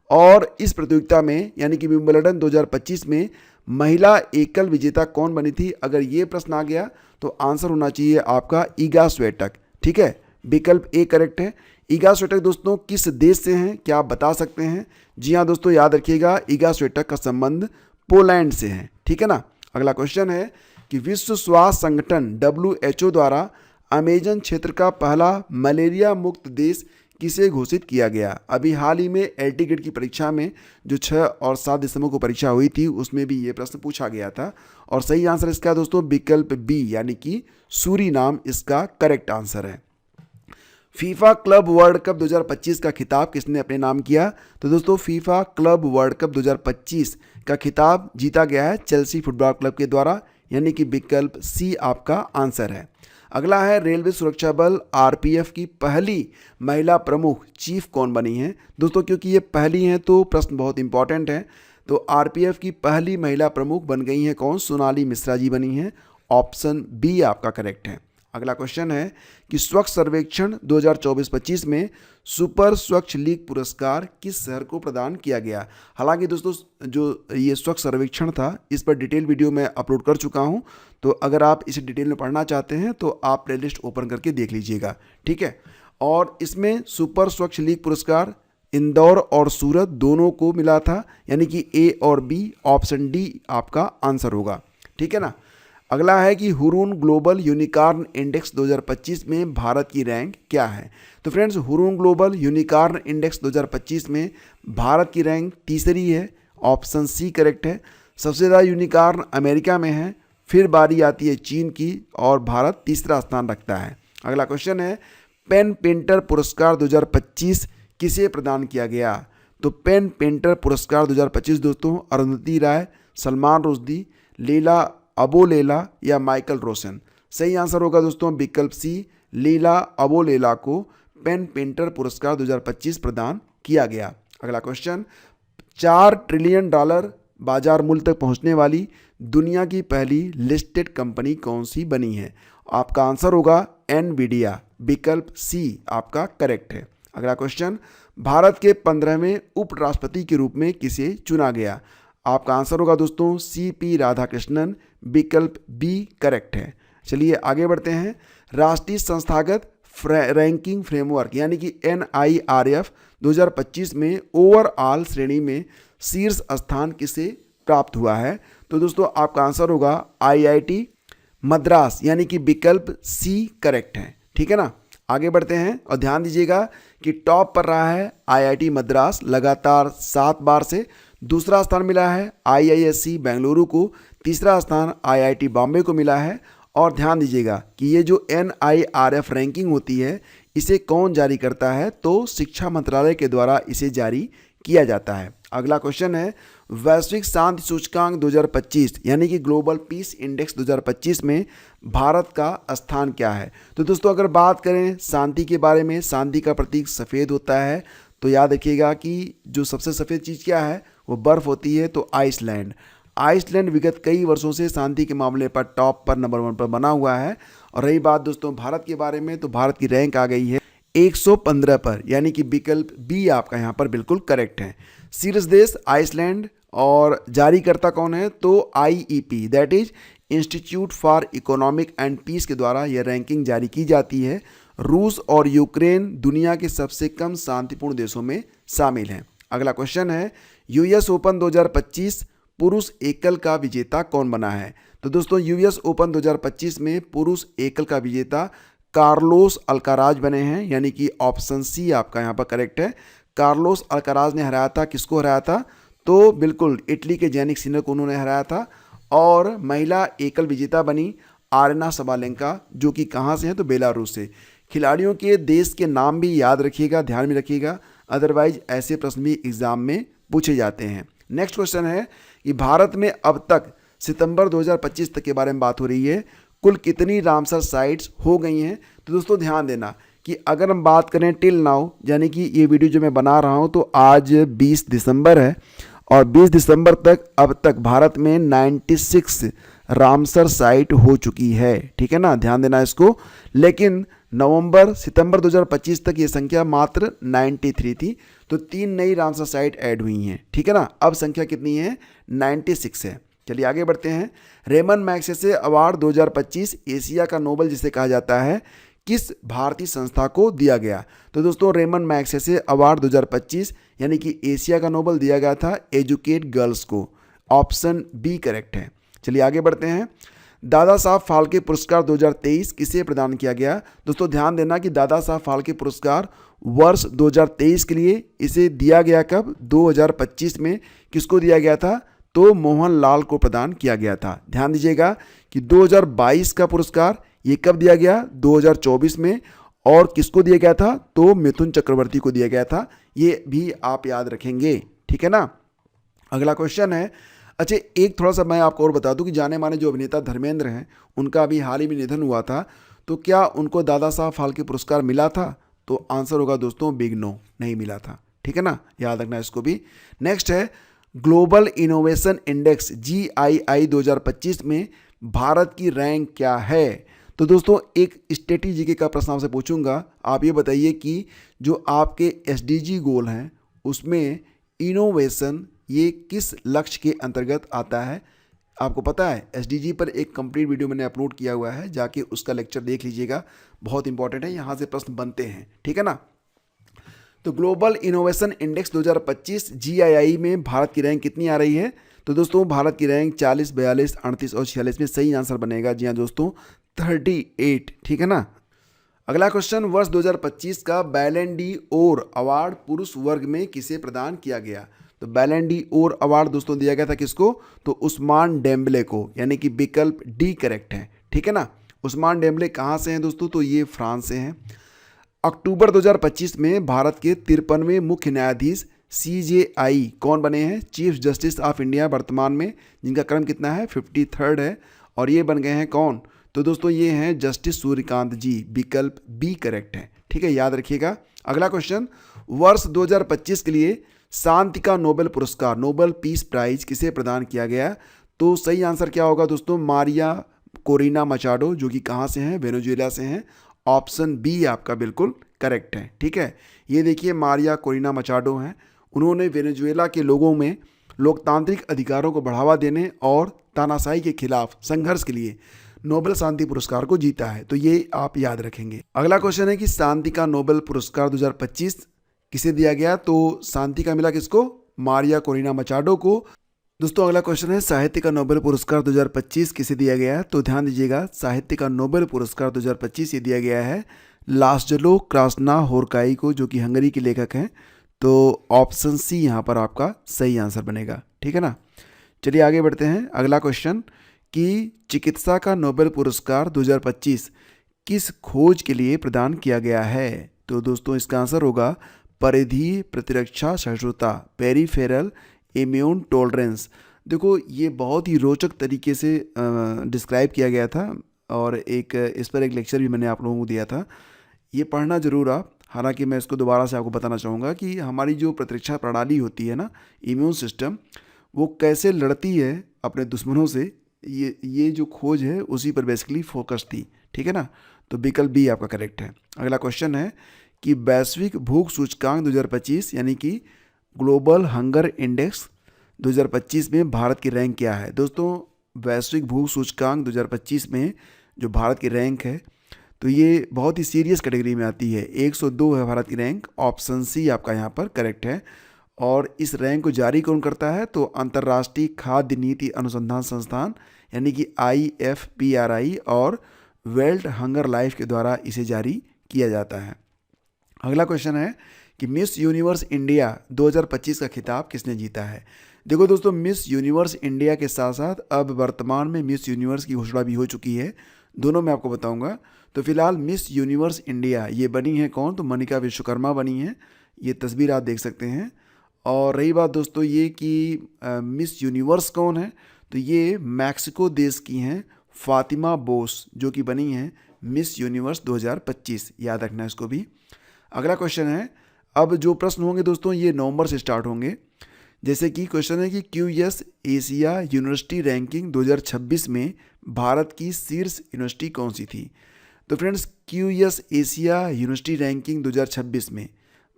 और इस प्रतियोगिता में यानी कि विंबलडन 2025 में महिला एकल विजेता कौन बनी थी? अगर ये प्रश्न आ गया तो आंसर होना चाहिए आपका ईगा स्वीटक। ठीक है, विकल्प ए करेक्ट है। ईगा स्वीटक दोस्तों किस देश से हैं, क्या आप बता सकते हैं? जी हाँ दोस्तों, याद रखिएगा ईगा स्वीटक का संबंध पोलैंड से है। ठीक है ना। अगला क्वेश्चन है कि विश्व स्वास्थ्य संगठन WHO द्वारा अमेजन क्षेत्र का पहला मलेरिया मुक्त देश किसे घोषित किया गया? अभी हाल ही में एलटी गेट की परीक्षा में जो 6 और 7 दिसंबर को परीक्षा हुई थी, उसमें भी ये प्रश्न पूछा गया था। और सही आंसर इसका दोस्तों विकल्प बी यानी कि सूरीनाम इसका करेक्ट आंसर है। फीफा क्लब वर्ल्ड कप 2025 का खिताब किसने अपने नाम किया? तो दोस्तों फीफा क्लब वर्ल्ड कप 2025 का खिताब जीता गया है चेल्सी फुटबॉल क्लब के द्वारा, यानी कि विकल्प सी आपका आंसर है। अगला है रेलवे सुरक्षा बल RPF की पहली महिला प्रमुख चीफ कौन बनी है? दोस्तों क्योंकि ये पहली हैं तो प्रश्न बहुत इंपॉर्टेंट है। तो RPF की पहली महिला प्रमुख बन गई हैं कौन? सोनाली मिश्रा जी बनी हैं। ऑप्शन बी आपका करेक्ट है। अगला क्वेश्चन है कि स्वच्छ सर्वेक्षण 2024-25 में सुपर स्वच्छ लीग पुरस्कार किस शहर को प्रदान किया गया? हालांकि दोस्तों जो ये स्वच्छ सर्वेक्षण था, इस पर डिटेल वीडियो मैं अपलोड कर चुका हूं, तो अगर आप इसे डिटेल में पढ़ना चाहते हैं तो आप प्लेलिस्ट ओपन करके देख लीजिएगा। ठीक है। और इसमें सुपर स्वच्छ लीग पुरस्कार इंदौर और सूरत दोनों को मिला था, यानी कि ए और बी। ऑप्शन डी आपका आंसर होगा। ठीक है ना। अगला है कि हुरून ग्लोबल यूनिकॉर्न इंडेक्स 2025 में भारत की रैंक क्या है? तो friends Hurun global unicorn index 2025 में भारत की रैंक तीसरी है। ऑप्शन सी करेक्ट है। सबसे ज़्यादा यूनिकॉर्न अमेरिका में है, फिर बारी आती है चीन की और भारत तीसरा स्थान रखता है। अगला क्वेश्चन है पेन पेंटर पुरस्कार 2025 किसे प्रदान किया गया? तो पेन पेंटर पुरस्कार 2025 दोस्तों अरुंधति राय, सलमान रुश्दी, लीला अबोलेला या माइकल रोशन? सही आंसर होगा दोस्तों विकल्प सी, लीला अबोलेला को पेन पेंटर पुरस्कार 2025 प्रदान किया गया। अगला क्वेश्चन, $4 ट्रिलियन बाजार मूल्य तक पहुंचने वाली दुनिया की पहली लिस्टेड कंपनी कौन सी बनी है? आपका आंसर होगा एनवीडिया। विकल्प सी आपका करेक्ट है। अगला क्वेश्चन, भारत के 15वें उपराष्ट्रपति के रूप में किसे चुना गया? आपका आंसर होगा दोस्तों CP राधाकृष्णन। विकल्प बी करेक्ट है। चलिए आगे बढ़ते हैं। राष्ट्रीय संस्थागत रैंकिंग फ्रेमवर्क यानी कि NIRF 2025 में ओवरऑल श्रेणी में शीर्ष स्थान किसे प्राप्त हुआ है? तो दोस्तों आपका आंसर होगा IIT मद्रास, यानी कि विकल्प सी करेक्ट है। ठीक है ना। आगे बढ़ते हैं और ध्यान दीजिएगा कि टॉप पर रहा है IIT मद्रास लगातार 7 बार से। दूसरा स्थान मिला है IISc बेंगलुरु को, तीसरा स्थान IIT बॉम्बे को मिला है। और ध्यान दीजिएगा कि ये जो NIRF रैंकिंग होती है इसे कौन जारी करता है? तो शिक्षा मंत्रालय के द्वारा इसे जारी किया जाता है। अगला क्वेश्चन है वैश्विक शांति सूचकांक 2025 यानी कि ग्लोबल पीस इंडेक्स 2025 में भारत का स्थान क्या है? तो दोस्तों अगर बात करें शांति के बारे में, शांति का प्रतीक सफ़ेद होता है, तो याद रखिएगा कि जो सबसे सफ़ेद चीज़ क्या है वो बर्फ़ होती है। तो आइसलैंड विगत कई वर्षों से शांति के मामले पर टॉप पर नंबर 1 पर बना हुआ है। और रही बात दोस्तों भारत के बारे में, तो भारत की रैंक आ गई है 115 पर, यानी कि विकल्प बी आपका यहाँ पर बिल्कुल करेक्ट है। शीर्ष देश आइसलैंड और जारीकर्ता कौन है? तो IEP that is institute for economic and peace के द्वारा यह रैंकिंग जारी की जाती है। रूस और यूक्रेन दुनिया के सबसे कम शांतिपूर्ण देशों में शामिल हैं। अगला क्वेश्चन है, यूएस ओपन 2025 पुरुष एकल का विजेता कौन बना है? तो दोस्तों यूएस ओपन 2025 में पुरुष एकल का विजेता कार्लोस अल्काराज बने हैं, यानी कि ऑप्शन सी आपका यहाँ पर करेक्ट है। कार्लोस अल्काराज ने हराया था, किसको हराया था? तो बिल्कुल इटली के जैनिक सिनर को उन्होंने हराया था। और महिला एकल विजेता बनी आरेना सबालेंका, जो कि कहाँ से हैं? तो बेलारूस से। खिलाड़ियों के देश के नाम भी याद रखिएगा, ध्यान में रखिएगा, अदरवाइज ऐसे प्रश्न भी एग्जाम में पूछे जाते हैं। नेक्स्ट क्वेश्चन है कि भारत में अब तक सितंबर 2025 तक के बारे में बात हो रही है, कुल कितनी रामसर साइट्स हो गई हैं? तो दोस्तों ध्यान देना कि अगर हम बात करें टिल नाउ, यानी कि ये वीडियो जो मैं बना रहा हूँ तो आज 20 दिसंबर है और 20 दिसंबर तक अब तक भारत में 96 रामसर साइट हो चुकी है, ठीक है ना, ध्यान देना इसको। लेकिन सितंबर 2025 तक ये संख्या मात्र 93 थी, तो 3 नई रामसर साइट ऐड हुई हैं, ठीक है ना। अब संख्या कितनी है? 96 है। चलिए आगे बढ़ते हैं। रेमन मैग्सेसे अवार्ड 2025 एशिया का नोबेल जिसे कहा जाता है, किस भारतीय संस्था को दिया गया? तो दोस्तों रेमन मैग्सेसे अवार्ड 2025 यानी कि एशिया का नोबेल दिया गया था एजुकेट गर्ल्स को, ऑप्शन बी करेक्ट है। चलिए आगे बढ़ते हैं। दादा साहब फाल्के पुरस्कार 2023 किसे प्रदान किया गया? दोस्तों ध्यान देना कि दादा साहब फाल्के पुरस्कार वर्ष 2023 के लिए इसे दिया गया कब? 2025 में। किसको दिया गया था? तो मोहन लाल को प्रदान किया गया था। ध्यान दीजिएगा कि 2022 का पुरस्कार ये कब दिया गया? 2024 में। और किसको दिया गया था? तो मिथुन चक्रवर्ती को दिया गया था। ये भी आप याद रखेंगे, ठीक है ना। अगला क्वेश्चन है, अच्छा एक थोड़ा सा मैं आपको और बता दूं कि जाने माने जो अभिनेता धर्मेंद्र हैं उनका अभी हाल ही में निधन हुआ था, तो क्या उनको दादा साहब फाल्के पुरस्कार मिला था? तो आंसर होगा दोस्तों बिग नो, नहीं मिला था, ठीक है ना, याद रखना इसको भी। नेक्स्ट है, ग्लोबल इनोवेशन इंडेक्स GII 2025 में भारत की रैंक क्या है? तो दोस्तों एक स्ट्रेटेजी का प्रश्न आपसे पूछूंगा, आप ये बताइए कि जो आपके SDG गोल हैं उसमें इनोवेशन ये किस लक्ष्य के अंतर्गत आता है? आपको पता है SDG पर एक कंप्लीट वीडियो मैंने अपलोड किया हुआ है, जाके उसका लेक्चर देख लीजिएगा, बहुत इंपॉर्टेंट है, यहाँ से प्रश्न बनते हैं, ठीक है ना। तो ग्लोबल इनोवेशन इंडेक्स 2025 GII में भारत की रैंक कितनी आ रही है? तो दोस्तों भारत की रैंक 40, 42, 38 और 46 में सही आंसर बनेगा, जी हाँ दोस्तों 38, ठीक है ना। अगला क्वेश्चन, वर्ष 2025 का बैलन डी ओर अवार्ड पुरुष वर्ग में किसे प्रदान किया गया? तो बैलन डी ओर अवार्ड दोस्तों दिया गया था किसको? तो उस्मान डेम्बले को, यानी कि विकल्प डी करेक्ट है, ठीक है ना। उस्मान डेम्बले कहाँ से हैं दोस्तों? तो ये फ्रांस से हैं। अक्टूबर 2025 में भारत के 53वें मुख्य न्यायाधीश CJI कौन बने हैं? चीफ जस्टिस ऑफ इंडिया वर्तमान में, जिनका क्रम कितना है? 53rd है। और ये बन गए हैं कौन? तो दोस्तों ये हैं जस्टिस सूर्यकांत जी, विकल्प बी करेक्ट है, ठीक है, याद रखिएगा। अगला क्वेश्चन, वर्ष 2025 के लिए शांति का नोबेल पुरस्कार, नोबेल पीस प्राइज किसे प्रदान किया गया? तो सही आंसर क्या होगा दोस्तों? मारिया कोरिना मचाडो, जो कि कहाँ से हैं? वेनेजुएला से हैं, ऑप्शन बी आपका बिल्कुल करेक्ट है, ठीक है। ये देखिए मारिया कोरिना मचाडो हैं, उन्होंने वेनेजुएला के लोगों में लोकतांत्रिक अधिकारों को बढ़ावा देने और तानाशाही के खिलाफ संघर्ष के लिए नोबेल शांति पुरस्कार को जीता है, तो ये आप याद रखेंगे। अगला क्वेश्चन है कि शांति का नोबेल पुरस्कार 2025 किसे दिया गया? तो शांति का मिला किसको? मारिया कोरिना मचाडो को। दोस्तों अगला क्वेश्चन है, साहित्य का नोबेल पुरस्कार 2025 किसे दिया गया है? तो ध्यान दीजिएगा, साहित्य का नोबेल पुरस्कार 2025 ये दिया गया है लास्जलो क्रास्नाहोरकाई को, जो कि हंगरी के लेखक हैं। तो ऑप्शन सी यहाँ पर आपका सही आंसर बनेगा, ठीक है ना। चलिए आगे बढ़ते हैं। अगला क्वेश्चन कि चिकित्सा का नोबेल पुरस्कार 2025 किस खोज के लिए प्रदान किया गया है? तो दोस्तों इसका आंसर होगा परिधीय प्रतिरक्षा सहिष्णुता, पेरिफेरल इम्यून टॉलरेंस। देखो ये बहुत ही रोचक तरीके से डिस्क्राइब किया गया था और इस पर एक लेक्चर भी मैंने आप लोगों को दिया था, ये पढ़ना जरूर आप। हालांकि मैं इसको दोबारा से आपको बताना चाहूँगा कि हमारी जो प्रतिरक्षा प्रणाली होती है ना, इम्यून सिस्टम, वो कैसे लड़ती है अपने दुश्मनों से, ये जो खोज है उसी पर बेसिकली फोकस थी, ठीक है ना। तो विकल्प बी आपका करेक्ट है। अगला क्वेश्चन है कि वैश्विक भूख सूचकांक 2025 यानी कि ग्लोबल हंगर इंडेक्स 2025 में भारत की रैंक क्या है? दोस्तों वैश्विक भूख सूचकांक 2025 में जो भारत की रैंक है, तो ये बहुत ही सीरियस कैटेगरी में आती है। 102 है भारत की रैंक, ऑप्शन सी आपका यहाँ पर करेक्ट है। और इस रैंक को जारी कौन करता है? तो अंतर्राष्ट्रीय खाद्य नीति अनुसंधान संस्थान यानी कि IFPRI और वर्ल्ड हंगर लाइफ के द्वारा इसे जारी किया जाता है। अगला क्वेश्चन है कि मिस यूनिवर्स इंडिया 2025 का खिताब किसने जीता है? देखो दोस्तों, मिस यूनिवर्स इंडिया के साथ साथ अब वर्तमान में मिस यूनिवर्स की घोषणा भी हो चुकी है। दोनों मैं आपको बताऊंगा। तो फिलहाल मिस यूनिवर्स इंडिया ये बनी है कौन? तो मनिका विश्वकर्मा बनी है। ये तस्वीर आप देख सकते हैं। और रही बात दोस्तों ये कि मिस यूनिवर्स कौन है, तो ये मैक्सिको देश की हैं फातिमा बोस, जो कि बनी हैं मिस यूनिवर्स 2025। याद रखना इसको भी। अगला क्वेश्चन है, अब जो प्रश्न होंगे दोस्तों ये नवंबर से स्टार्ट होंगे। जैसे कि क्वेश्चन है कि QS एशिया यूनिवर्सिटी रैंकिंग 2026 में भारत की शीर्ष यूनिवर्सिटी कौन सी थी? तो friends, QS Asia university ranking 2026 में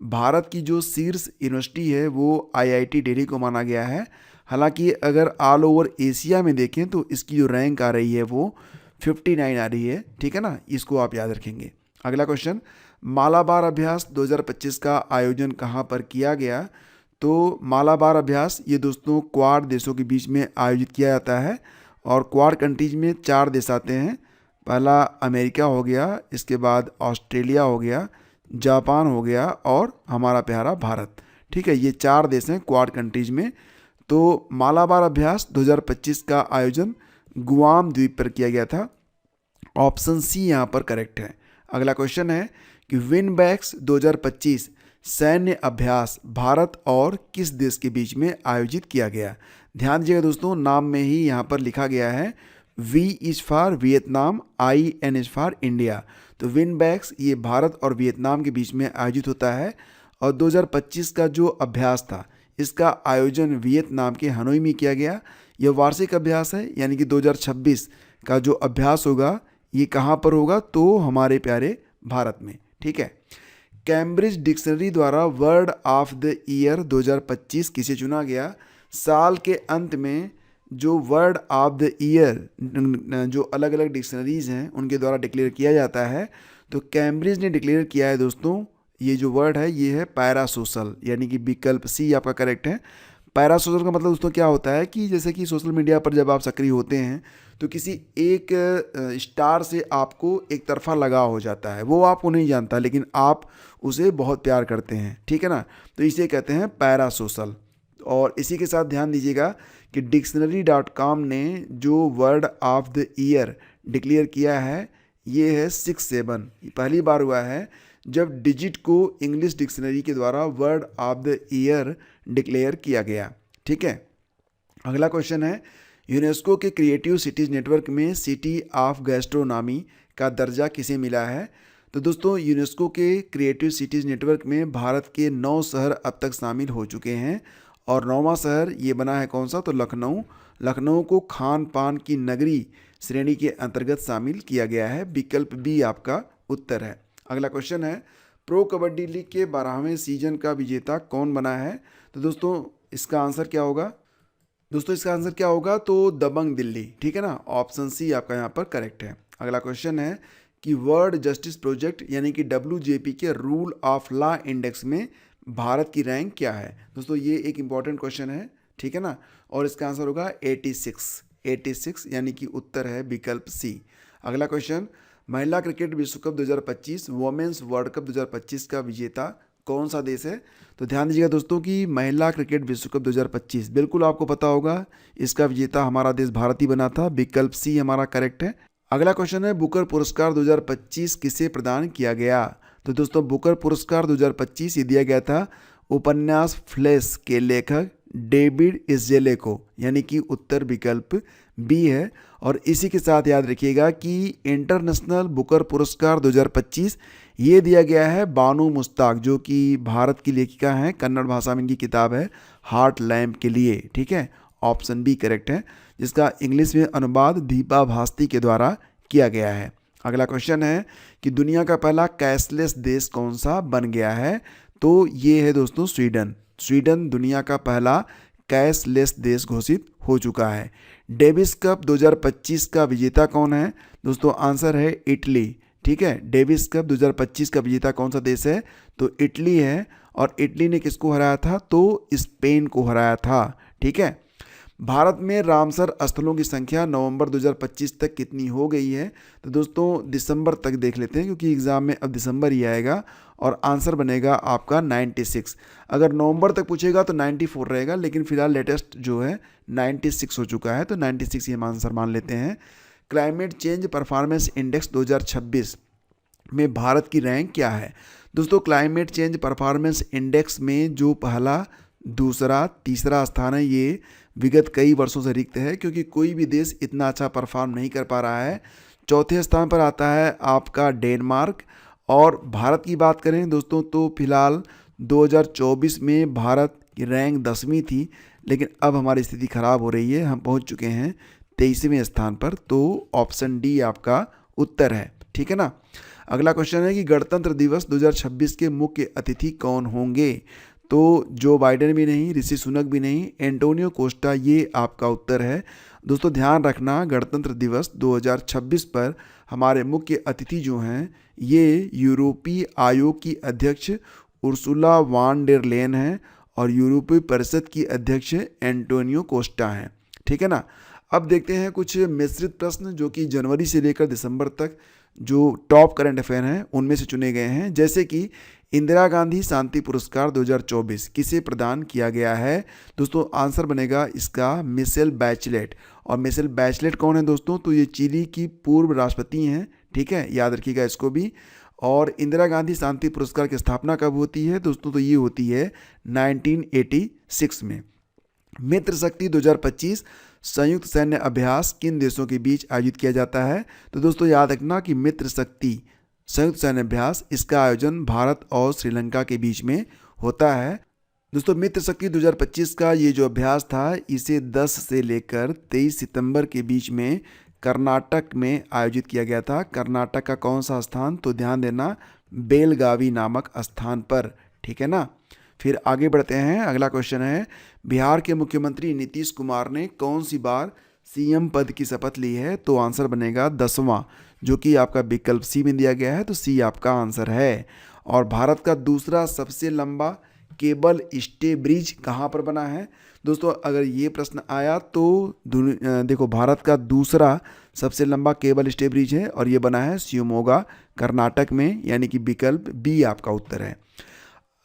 भारत की जो शीर्ष यूनिवर्सिटी है वो IIT दिल्ली को माना गया है। हालांकि अगर ऑल ओवर एशिया में देखें तो इसकी जो रैंक आ रही है वो 59 आ रही है। ठीक है ना, इसको आप याद रखेंगे। अगला क्वेश्चन, मालाबार अभ्यास 2025 का आयोजन कहाँ पर किया गया? तो मालाबार अभ्यास ये दोस्तों क्वाड देशों के बीच में आयोजित किया जाता है। और क्वाड कंट्रीज में 4 देश आते हैं। पहला अमेरिका हो गया, इसके बाद ऑस्ट्रेलिया हो गया, जापान हो गया और हमारा प्यारा भारत। ठीक है, ये 4 देश हैं क्वाड कंट्रीज में। तो मालाबार अभ्यास 2025 का आयोजन गुआम द्वीप पर किया गया था। ऑप्शन सी यहाँ पर करेक्ट है। अगला क्वेश्चन है कि विनबैक्स 2025 सैन्य अभ्यास भारत और किस देश के बीच में आयोजित किया गया? ध्यान दीजिएगा दोस्तों, नाम में ही यहाँ पर लिखा गया है V is for Vietnam, IN is for India. तो विनबैक्स ये भारत और वियतनाम के बीच में आयोजित होता है। और 2025 का जो अभ्यास था इसका आयोजन वियतनाम के हनोई में किया गया। यह वार्षिक अभ्यास है, यानी कि 2026 का जो अभ्यास होगा ये कहाँ पर होगा? तो हमारे प्यारे भारत में। ठीक है, कैम्ब्रिज डिक्शनरी द्वारा वर्ड ऑफ द ईयर 2025 किसे चुना गया? साल के अंत में जो वर्ड ऑफ द ईयर जो अलग अलग डिक्शनरीज हैं उनके द्वारा डिक्लेयर किया जाता है। तो कैम्ब्रिज ने डिक्लेयर किया है दोस्तों, ये जो वर्ड है ये है पैरासोशल, यानी कि विकल्प सी आपका करेक्ट है। पैरासोशल का मतलब दोस्तों क्या होता है कि जैसे कि सोशल मीडिया पर जब आप सक्रिय होते हैं तो किसी एक स्टार से आपको एक तरफा लगाव हो जाता है। वो आपको नहीं जानता लेकिन आप उसे बहुत प्यार करते हैं। ठीक है ना, तो इसे कहते हैं पैरासोशल। और इसी के साथ ध्यान दीजिएगा कि dictionary.com ने जो word of the year declare किया है ये है 6-7। पहली बार हुआ है जब डिजिट को इंग्लिश डिक्शनरी के द्वारा word of the year declare किया गया। ठीक है, अगला क्वेश्चन है, यूनेस्को के क्रिएटिव सिटीज़ नेटवर्क में सिटी ऑफ गैस्ट्रोनॉमी का दर्जा किसे मिला है? तो दोस्तों, यूनेस्को के क्रिएटिव सिटीज़ नेटवर्क में भारत के 9 शहर अब तक शामिल हो चुके हैं। और 9वां शहर ये बना है कौन सा? तो लखनऊ। लखनऊ को खान पान की नगरी श्रेणी के अंतर्गत शामिल किया गया है। विकल्प बी आपका उत्तर है। अगला क्वेश्चन है, प्रो कबड्डी लीग के 12वें सीजन का विजेता कौन बना है? तो दोस्तों इसका आंसर क्या होगा? तो दबंग दिल्ली। ठीक है ना, ऑप्शन सी आपका यहाँ पर करेक्ट है। अगला क्वेश्चन है कि वर्ल्ड जस्टिस प्रोजेक्ट यानी कि WJP के रूल ऑफ लॉ इंडेक्स में भारत की रैंक क्या है? दोस्तों ये एक इंपॉर्टेंट क्वेश्चन है। ठीक है ना, और इसका आंसर होगा 86 यानी कि उत्तर है विकल्प सी। अगला क्वेश्चन, महिला क्रिकेट विश्व कप 2025 वोमेंस वर्ल्ड कप 2025 का विजेता कौन सा देश है? तो ध्यान दीजिएगा दोस्तों कि महिला क्रिकेट विश्व कप 2025 बिल्कुल आपको पता होगा, इसका विजेता हमारा देश भारत ही बना था। विकल्प सी हमारा करेक्ट है। अगला क्वेश्चन है, बुकर पुरस्कार 2025 किसे प्रदान किया गया? तो दोस्तों बुकर पुरस्कार 2025 ये दिया गया था उपन्यास फ्लैश के लेखक डेविड इज़ेले को, यानी कि उत्तर विकल्प बी है। और इसी के साथ याद रखिएगा कि इंटरनेशनल बुकर पुरस्कार 2025 ये दिया गया है बानू मुश्ताक, जो कि भारत की लेखिका हैं। कन्नड़ भाषा में इनकी किताब है हार्ट लैम्प के लिए। ठीक है, ऑप्शन बी करेक्ट है, जिसका इंग्लिश में अनुवाद दीपा भास्ती के द्वारा किया गया है। अगला क्वेश्चन है कि दुनिया का पहला कैशलेस देश कौन सा बन गया है? तो ये है दोस्तों स्वीडन। स्वीडन दुनिया का पहला कैशलेस देश घोषित हो चुका है। डेविस कप 2025 का विजेता कौन है? दोस्तों आंसर है इटली। ठीक है। डेविस कप 2025 का विजेता कौन सा देश है? तो इटली है। और इटली ने किसको हराया था? तो स्पेन को हराया था। ठीक है। भारत में रामसर स्थलों की संख्या नवंबर 2025 तक कितनी हो गई है? तो दोस्तों दिसंबर तक देख लेते हैं, क्योंकि एग्जाम में अब दिसंबर ही आएगा और आंसर बनेगा आपका 96। अगर नवंबर तक पूछेगा तो 94 रहेगा, लेकिन फिलहाल लेटेस्ट जो है 96 हो चुका है, तो 96 ये आंसर मान लेते हैं। क्लाइमेट चेंज परफॉर्मेंस इंडेक्स 2026 में भारत की रैंक क्या है? दोस्तों क्लाइमेट चेंज परफॉर्मेंस इंडेक्स में जो पहला, दूसरा, तीसरा स्थान है, ये विगत कई वर्षों से रिक्त है, क्योंकि कोई भी देश इतना अच्छा परफॉर्म नहीं कर पा रहा है। चौथे स्थान पर आता है आपका डेनमार्क। और भारत की बात करें दोस्तों तो फिलहाल 2024 में भारत की रैंक 10वीं थी, लेकिन अब हमारी स्थिति खराब हो रही है, हम पहुंच चुके हैं 23वें स्थान पर। तो ऑप्शन डी आपका उत्तर है। ठीक है ना। अगला क्वेश्चन है कि गणतंत्र दिवस 2026 के मुख्य अतिथि कौन होंगे? तो जो बाइडेन भी नहीं, ऋषि सुनक भी नहीं, एंटोनियो कोस्टा, ये आपका उत्तर है। दोस्तों ध्यान रखना, गणतंत्र दिवस 2026 पर हमारे मुख्य अतिथि जो हैं ये यूरोपीय आयोग की अध्यक्ष उर्सुला वान डेर लेन हैं और यूरोपीय परिषद की अध्यक्ष एंटोनियो कोस्टा हैं। ठीक है ना। अब देखते हैं कुछ मिश्रित प्रश्न जो कि जनवरी से लेकर दिसंबर तक जो टॉप करंट अफेयर हैं उनमें से चुने गए हैं। जैसे कि इंदिरा गांधी शांति पुरस्कार 2024 किसे प्रदान किया गया है? दोस्तों आंसर बनेगा इसका मिशेल बैचलेट। और मिशेल बैचलेट कौन है दोस्तों? तो ये चिली की पूर्व राष्ट्रपति हैं। ठीक है, याद रखिएगा इसको भी। और इंदिरा गांधी शांति पुरस्कार की स्थापना कब होती है दोस्तों? तो ये होती है 1986 में। मित्र शक्ति 2025 संयुक्त सैन्य अभ्यास किन देशों के बीच आयोजित किया जाता है? तो दोस्तों याद रखना कि मित्र शक्ति संयुक्त सैन्य अभ्यास, इसका आयोजन भारत और श्रीलंका के बीच में होता है। दोस्तों मित्र शक्ति 2025 का ये जो अभ्यास था, इसे 10 से लेकर 23 सितंबर के बीच में कर्नाटक में आयोजित किया गया था। कर्नाटक का कौन सा स्थान? तो ध्यान देना, बेलगावी नामक स्थान पर। ठीक है ना। फिर आगे बढ़ते हैं। अगला क्वेश्चन है, बिहार के मुख्यमंत्री नीतीश कुमार ने कौन सी बार सीएम पद की शपथ ली है? तो आंसर बनेगा 10वां, जो कि आपका विकल्प सी में दिया गया है, तो सी आपका आंसर है। और भारत का दूसरा सबसे लंबा केबल स्टे ब्रिज कहाँ पर बना है? दोस्तों अगर ये प्रश्न आया तो देखो, भारत का दूसरा सबसे लंबा केबल स्टे ब्रिज है और ये बना है शिवमोगा कर्नाटक में, यानी कि विकल्प बी आपका उत्तर है।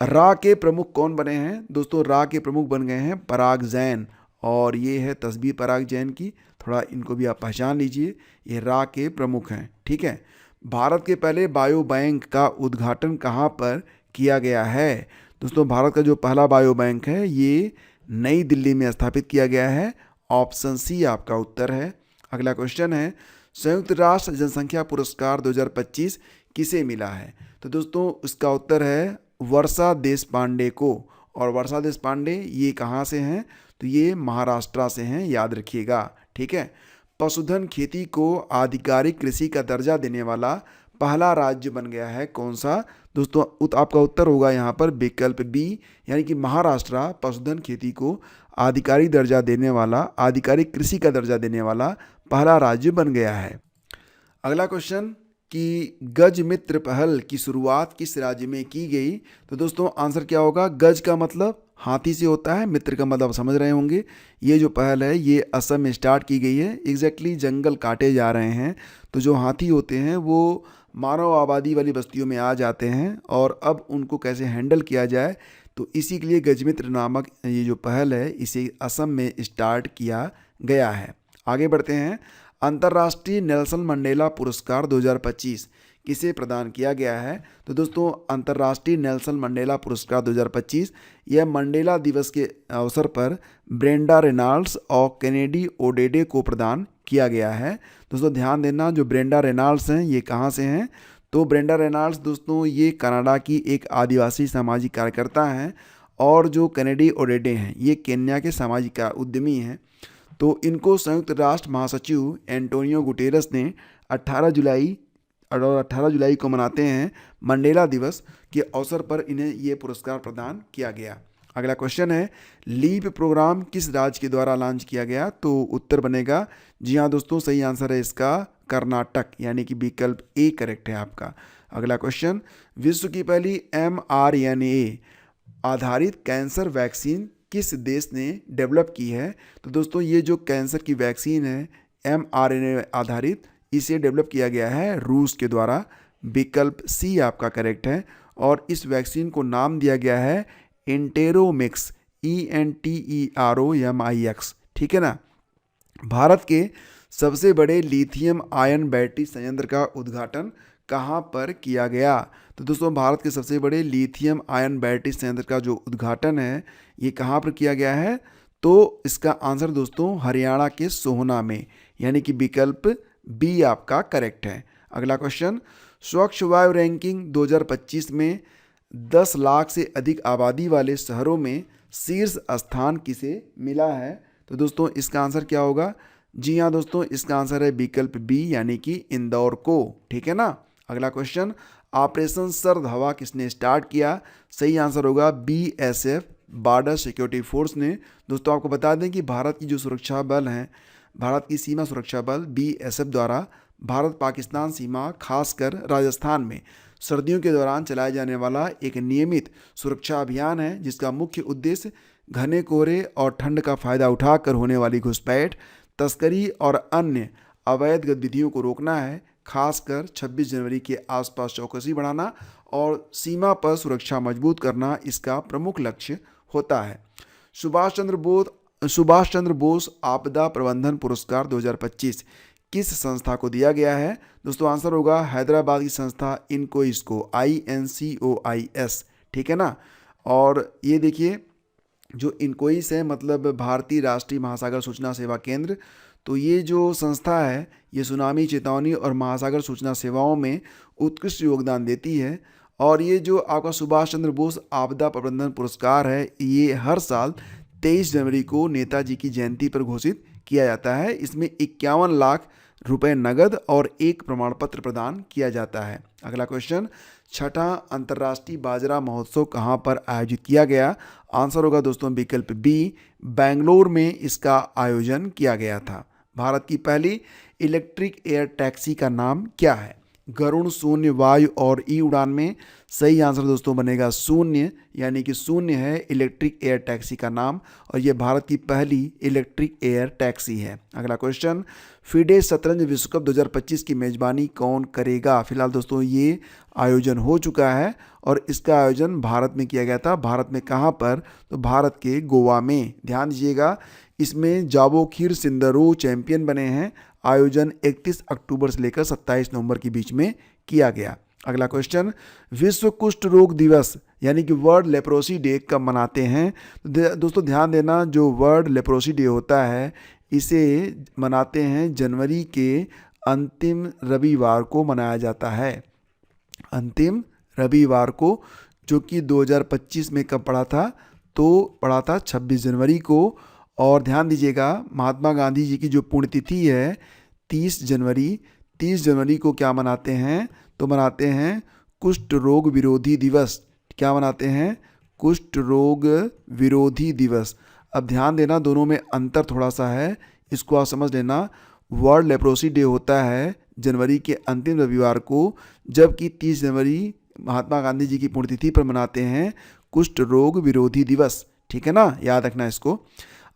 रा के प्रमुख कौन बने हैं? दोस्तों रा के प्रमुख बन गए हैं पराग जैन, और ये है तस्वीर पराग जैन की, थोड़ा इनको भी आप पहचान लीजिए, ये रा के प्रमुख हैं। ठीक है। भारत के पहले बायो बैंक का उद्घाटन कहाँ पर किया गया है? दोस्तों भारत का जो पहला बायो बैंक है ये नई दिल्ली में स्थापित किया गया है। ऑप्शन सी आपका उत्तर है। अगला क्वेश्चन है, संयुक्त राष्ट्र जनसंख्या पुरस्कार 2025 किसे मिला है? तो दोस्तों इसका उत्तर है वर्षा देशपांडे को। और वर्षा देशपांडे ये कहाँ से हैं? तो ये महाराष्ट्र से हैं, याद रखिएगा। ठीक है। पशुधन खेती को आधिकारिक कृषि का दर्जा देने वाला पहला राज्य बन गया है कौन सा? दोस्तों आपका उत्तर होगा यहाँ पर विकल्प बी, यानी कि महाराष्ट्र पशुधन खेती को आधिकारिक दर्जा देने वाला, आधिकारिक कृषि का दर्जा देने वाला पहला राज्य बन गया है। अगला क्वेश्चन कि गज मित्र पहल की शुरुआत किस राज्य में की गई? तो दोस्तों आंसर क्या होगा? गज का मतलब हाथी से होता है, मित्र का मतलब समझ रहे होंगे। ये जो पहल है ये असम में स्टार्ट की गई है। एग्जैक्टली जंगल काटे जा रहे हैं, तो जो हाथी होते हैं वो मानव आबादी वाली बस्तियों में आ जाते हैं, और अब उनको कैसे हैंडल किया जाए, तो इसी के लिए गजमित्र नामक ये जो पहल है इसे असम में स्टार्ट किया गया है। आगे बढ़ते हैं। अंतर्राष्ट्रीय नेल्सन मंडेला पुरस्कार 2025 किसे प्रदान किया गया है? तो दोस्तों अंतर्राष्ट्रीय नेल्सन मंडेला पुरस्कार 2025 यह मंडेला दिवस के अवसर पर ब्रेंडा रेनॉल्ड्स और केनेडी ओडेडे को प्रदान किया गया है। दोस्तों ध्यान देना, जो ब्रेंडा रेनॉल्ड्स हैं ये कहाँ से हैं? तो ब्रेंडा रेनॉल्ड्स दोस्तों ये कनाडा की एक आदिवासी सामाजिक कार्यकर्ता हैं, और जो केनेडी ओडेडे हैं ये केन्या के सामाजिक उद्यमी हैं। तो इनको संयुक्त राष्ट्र महासचिव एंटोनियो गुटेरस ने 18 जुलाई को मनाते हैं मंडेला दिवस के अवसर पर इन्हें ये पुरस्कार प्रदान किया गया। अगला क्वेश्चन है, लीप प्रोग्राम किस राज्य के द्वारा लॉन्च किया गया? तो उत्तर बनेगा, जी हाँ दोस्तों सही आंसर है इसका कर्नाटक, यानी कि विकल्प ए करेक्ट है आपका। अगला क्वेश्चन, विश्व की पहली mRNA आधारित कैंसर वैक्सीन किस देश ने डेवलप की है? तो दोस्तों ये जो कैंसर की वैक्सीन है mRNA आधारित, इसे डेवलप किया गया है रूस के द्वारा। विकल्प सी आपका करेक्ट है। और इस वैक्सीन को नाम दिया गया है एंटेरोमिक्स, ENTEROMIX, ठीक है ना। भारत के सबसे बड़े लिथियम आयन बैटरी संयंत्र का उद्घाटन कहाँ पर किया गया? तो दोस्तों भारत के सबसे बड़े लिथियम आयन बैटरी संयंत्र का जो उद्घाटन है ये कहाँ पर किया गया है? तो इसका आंसर दोस्तों हरियाणा के सोहना में, यानी कि विकल्प बी आपका करेक्ट है। अगला क्वेश्चन, स्वच्छ वायु रैंकिंग 2025 में 10 लाख से अधिक आबादी वाले शहरों में शीर्ष स्थान किसे मिला है? तो दोस्तों इसका आंसर क्या होगा? जी हाँ दोस्तों, इसका आंसर है विकल्प बी, यानी कि इंदौर को, ठीक है ना। अगला क्वेश्चन, ऑपरेशन सर्द हवा किसने स्टार्ट किया? सही आंसर होगा BSF, बॉर्डर सिक्योरिटी फोर्स ने। दोस्तों आपको बता दें कि भारत की जो सुरक्षा बल हैं, भारत की सीमा सुरक्षा बल BSF द्वारा भारत पाकिस्तान सीमा, खासकर राजस्थान में सर्दियों के दौरान चलाए जाने वाला एक नियमित सुरक्षा अभियान है, जिसका मुख्य उद्देश्य घने कोहरे और ठंड का फायदा उठाकर होने वाली घुसपैठ, तस्करी और अन्य अवैध गतिविधियों को रोकना है। खासकर 26 जनवरी के आसपास चौकसी बढ़ाना और सीमा पर सुरक्षा मजबूत करना इसका प्रमुख लक्ष्य होता है। सुभाष चंद्र बोस आपदा प्रबंधन पुरस्कार 2025 किस संस्था को दिया गया है? दोस्तों आंसर होगा हैदराबाद की संस्था इनकोइस को, INCOIS, ठीक है ना। और ये देखिए जो इनकोइस है मतलब भारतीय राष्ट्रीय महासागर सूचना सेवा केंद्र, तो ये जो संस्था है ये सुनामी चेतावनी और महासागर सूचना सेवाओं में उत्कृष्ट योगदान देती है। और ये जो आपका सुभाष चंद्र बोस आपदा प्रबंधन पुरस्कार है ये हर साल 23 जनवरी को नेताजी की जयंती पर घोषित किया जाता है। इसमें 51 लाख रुपए नगद और एक प्रमाण पत्र प्रदान किया जाता है। अगला क्वेश्चन, छठा अंतर्राष्ट्रीय बाजरा महोत्सव कहाँ पर आयोजित किया गया? आंसर होगा दोस्तों विकल्प बी, बेंगलोर में इसका आयोजन किया गया था। भारत की पहली इलेक्ट्रिक एयर टैक्सी का नाम क्या है? गरुड़, शून्य, वायु और ई उड़ान में सही आंसर दोस्तों बनेगा शून्य, यानी कि शून्य है इलेक्ट्रिक एयर टैक्सी का नाम, और ये भारत की पहली इलेक्ट्रिक एयर टैक्सी है। अगला क्वेश्चन, फिडे शतरंज विश्व कप 2025 की मेजबानी कौन करेगा? फिलहाल दोस्तों ये आयोजन हो चुका है और इसका आयोजन भारत में किया गया था। भारत में कहाँ पर? तो भारत के गोवा में। ध्यान दीजिएगा, इसमें जावोखिर सिंदरो चैंपियन बने हैं। आयोजन 31 अक्टूबर से लेकर 27 नवंबर के बीच में किया गया। अगला क्वेश्चन, विश्व कुष्ठ रोग दिवस यानी कि वर्ल्ड लेप्रोसी डे कब मनाते हैं? दोस्तों ध्यान देना, जो वर्ल्ड लेप्रोसी डे होता है इसे मनाते हैं जनवरी के अंतिम रविवार को मनाया जाता है। अंतिम रविवार को, जो कि 2025 में कब पड़ा था? तो पड़ा था 26 जनवरी को। और ध्यान दीजिएगा, महात्मा गांधी जी की जो पुण्यतिथि है 30 जनवरी को क्या मनाते हैं? तो मनाते हैं कुष्ठ रोग विरोधी दिवस। क्या मनाते हैं? कुष्ठ रोग विरोधी दिवस। अब ध्यान देना, दोनों में अंतर थोड़ा सा है, इसको आप समझ लेना। वर्ल्ड लेप्रोसी डे होता है जनवरी के अंतिम रविवार को, जबकि 30 जनवरी महात्मा गांधी जी की पुण्यतिथि पर मनाते हैं कुष्ठ रोग विरोधी दिवस, ठीक है ना, याद रखना इसको।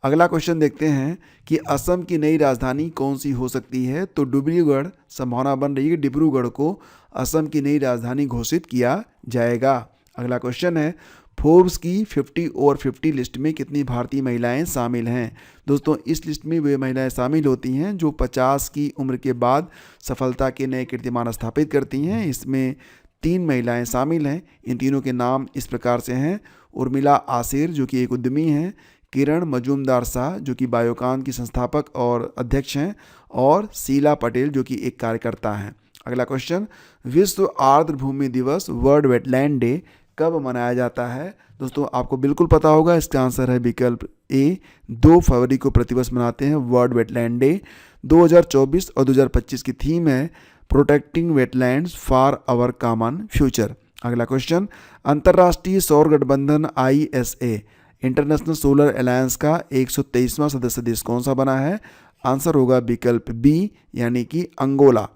अगला क्वेश्चन देखते हैं कि असम की नई राजधानी कौन सी हो सकती है? तो डिब्रूगढ़ संभावना बन रही है, डिब्रूगढ़ को असम की नई राजधानी घोषित किया जाएगा। अगला क्वेश्चन है, फोर्ब्स की 50 ओवर 50 लिस्ट में कितनी भारतीय महिलाएं शामिल हैं? दोस्तों इस लिस्ट में वे महिलाएं शामिल होती हैं जो 50 की उम्र के बाद सफलता के नए कीर्तिमान स्थापित करती हैं। इसमें 3 महिलाएं शामिल हैं। इन तीनों के नाम इस प्रकार से हैं, उर्मिला आसिर जो कि एक उद्यमी हैं, किरण मजूमदार शाह जो कि बायोकॉन की संस्थापक और अध्यक्ष हैं, और शीला पटेल जो कि एक कार्यकर्ता हैं। अगला क्वेश्चन, विश्व आर्द्र भूमि दिवस वर्ल्ड वेटलैंड डे कब मनाया जाता है? दोस्तों आपको बिल्कुल पता होगा, इसका आंसर है विकल्प ए, 2 फरवरी को प्रतिवर्ष मनाते हैं वर्ल्ड वेटलैंड डे। 2024 और 2025 की थीम है protecting wetlands for our common future. अगला क्वेश्चन, अंतर्राष्ट्रीय सौर गठबंधन ISA इंटरनेशनल सोलर अलायंस का 123वां सदस्य देश कौन सा बना है? आंसर होगा विकल्प बी यानी कि अंगोला।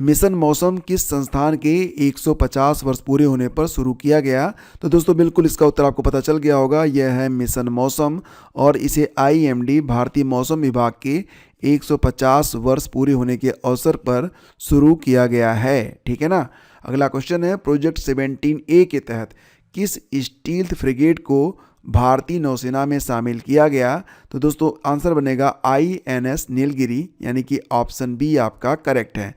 मिशन मौसम किस संस्थान के 150 वर्ष पूरे होने पर शुरू किया गया? तो दोस्तों बिल्कुल इसका उत्तर आपको पता चल गया होगा, यह है मिशन मौसम और इसे IMD भारतीय मौसम विभाग के 150 वर्ष पूरे होने के अवसर पर शुरू किया गया है। ठीक है ना। अगला क्वेश्चन है, प्रोजेक्ट 17A के तहत किस स्टील्थ फ्रिगेट को भारतीय नौसेना में शामिल किया गया? तो दोस्तों आंसर बनेगा INS नीलगिरी यानी कि ऑप्शन बी आपका करेक्ट है।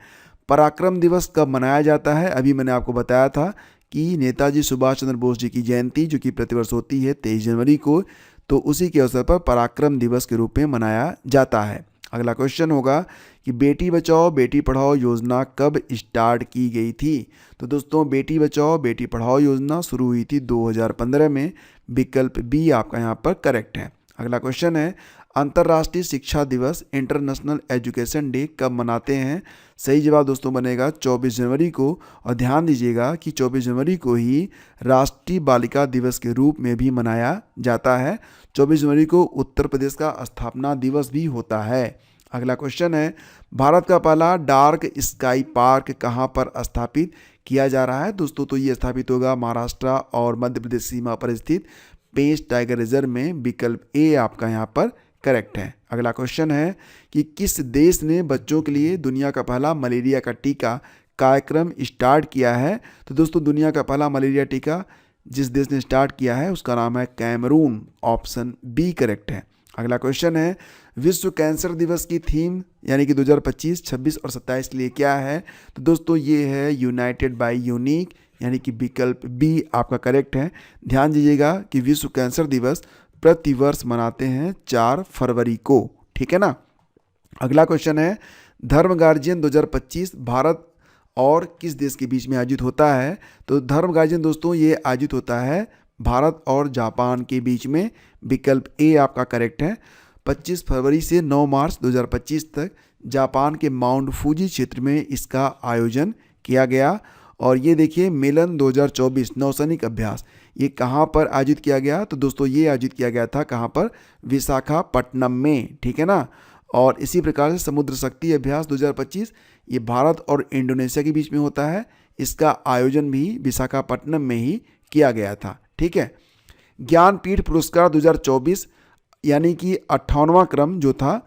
पराक्रम दिवस कब मनाया जाता है? अभी मैंने आपको बताया था कि नेताजी सुभाष चंद्र बोस जी की जयंती जो कि प्रतिवर्ष होती है 23 जनवरी को, तो उसी के अवसर पर पराक्रम दिवस के रूप में मनाया जाता है। अगला क्वेश्चन होगा कि बेटी बचाओ बेटी पढ़ाओ योजना कब स्टार्ट की गई थी? तो दोस्तों बेटी बचाओ बेटी पढ़ाओ योजना शुरू हुई थी 2015 में। विकल्प बी आपका यहाँ पर करेक्ट है। अगला क्वेश्चन है, अंतर्राष्ट्रीय शिक्षा दिवस इंटरनेशनल एजुकेशन डे कब मनाते हैं? सही जवाब दोस्तों बनेगा 24 जनवरी को। और ध्यान दीजिएगा कि 24 जनवरी को ही राष्ट्रीय बालिका दिवस के रूप में भी मनाया जाता है। 24 जनवरी को उत्तर प्रदेश का स्थापना दिवस भी होता है। अगला क्वेश्चन है, भारत का पहला डार्क स्काई पार्क कहाँ पर स्थापित किया जा रहा है? दोस्तों तो ये स्थापित होगा महाराष्ट्र और मध्य प्रदेश सीमा पर स्थित पेंच टाइगर रिजर्व में। विकल्प ए आपका यहाँ पर करेक्ट है। अगला क्वेश्चन है कि किस देश ने बच्चों के लिए दुनिया का पहला मलेरिया का टीका कार्यक्रम स्टार्ट किया है? तो दोस्तों दुनिया का पहला मलेरिया टीका जिस देश ने स्टार्ट किया है उसका नाम है कैमरून। ऑप्शन बी करेक्ट है। अगला क्वेश्चन है, विश्व कैंसर दिवस की थीम यानी कि 2025, 26 और 27 के लिए क्या है? तो दोस्तों ये है यूनाइटेड बाय यूनिक यानी कि विकल्प बी आपका करेक्ट है। ध्यान दीजिएगा कि विश्व कैंसर दिवस प्रतिवर्ष मनाते हैं 4 फरवरी को। ठीक है ना। अगला क्वेश्चन है, धर्म गार्जियन 2025 भारत और किस देश के बीच में आयोजित होता है? तो धर्म गार्जियन दोस्तों ये आयोजित होता है भारत और जापान के बीच में। विकल्प ए आपका करेक्ट है। 25 फरवरी से 9 मार्च 2025 तक जापान के माउंट फूजी क्षेत्र में इसका आयोजन किया गया। और ये देखिए मिलन 2024 नौसैनिक अभ्यास ये कहाँ पर आयोजित किया गया? तो दोस्तों ये आयोजित किया गया था कहाँ पर? विशाखापट्टनम में। ठीक है ना। और इसी प्रकार से समुद्र शक्ति अभ्यास 2025 ये भारत और इंडोनेशिया के बीच में होता है। इसका आयोजन भी विशाखापट्टनम में ही किया गया था। ठीक है। ज्ञानपीठ पुरस्कार 2024 यानी कि 58वां क्रम जो था,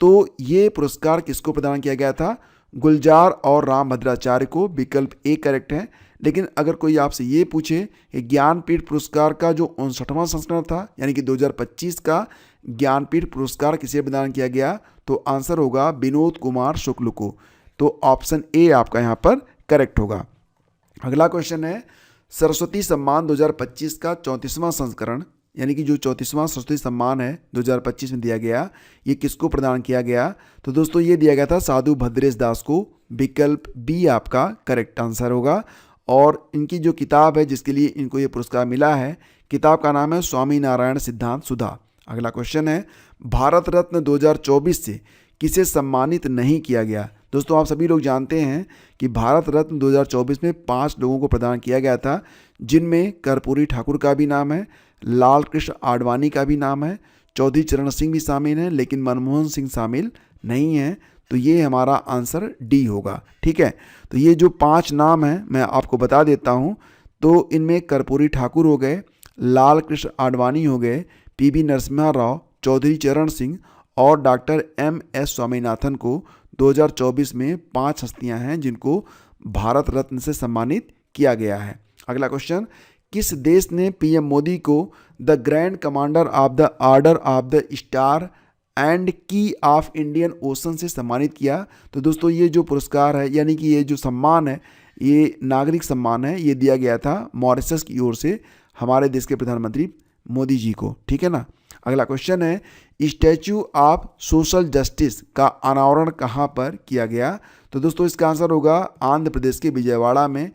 तो ये पुरस्कार किसको प्रदान किया गया था? गुलजार और राम भद्राचार्य को। विकल्प ए करेक्ट है। लेकिन अगर कोई आपसे ये पूछे कि ज्ञानपीठ पुरस्कार का जो 59वां संस्करण था यानी कि 2025 का ज्ञानपीठ पुरस्कार किसे प्रदान किया गया? तो आंसर होगा विनोद कुमार शुक्ल को। तो ऑप्शन ए आपका यहाँ पर करेक्ट होगा। अगला क्वेश्चन है, सरस्वती सम्मान 2025 का 34वां संस्करण यानी कि जो 34वां सरस्वती सम्मान है 2025 में दिया गया, ये किसको प्रदान किया गया? तो दोस्तों ये दिया गया था साधु भद्रेश दास को। विकल्प बी आपका करेक्ट आंसर होगा। और इनकी जो किताब है जिसके लिए इनको ये पुरस्कार मिला है, किताब का नाम है स्वामी नारायण सिद्धांत सुधा। अगला क्वेश्चन है, भारत रत्न 2024 से किसे सम्मानित नहीं किया गया? दोस्तों आप सभी लोग जानते हैं कि भारत रत्न 2024 में 5 लोगों को प्रदान किया गया था, जिनमें कर्पूरी ठाकुर का भी नाम है, लाल कृष्ण आडवाणी का भी नाम है, चौधरी चरण सिंह भी शामिल हैं, लेकिन मनमोहन सिंह शामिल नहीं है। तो ये हमारा आंसर डी होगा। ठीक है। तो ये जो 5 नाम हैं मैं आपको बता देता हूँ। तो इनमें कर्पूरी ठाकुर हो गए, लाल कृष्ण आडवाणी हो गए, PV नरसिम्हा राव, चौधरी चरण सिंह और डॉक्टर MS स्वामीनाथन को 2024 में 5 हस्तियां हैं जिनको भारत रत्न से सम्मानित किया गया है। अगला क्वेश्चन, किस देश ने PM मोदी को the grand commander of the order of the star and की ऑफ इंडियन ओशन से सम्मानित किया? तो दोस्तों ये जो पुरस्कार है यानी कि ये जो सम्मान है ये नागरिक सम्मान है, ये दिया गया था मॉरिशस की ओर से हमारे देश के प्रधानमंत्री मोदी जी को। ठीक है ना। अगला क्वेश्चन है, स्टैच्यू ऑफ सोशल जस्टिस का अनावरण कहाँ पर किया गया? तो दोस्तों इसका आंसर होगा आंध्र प्रदेश के विजयवाड़ा में।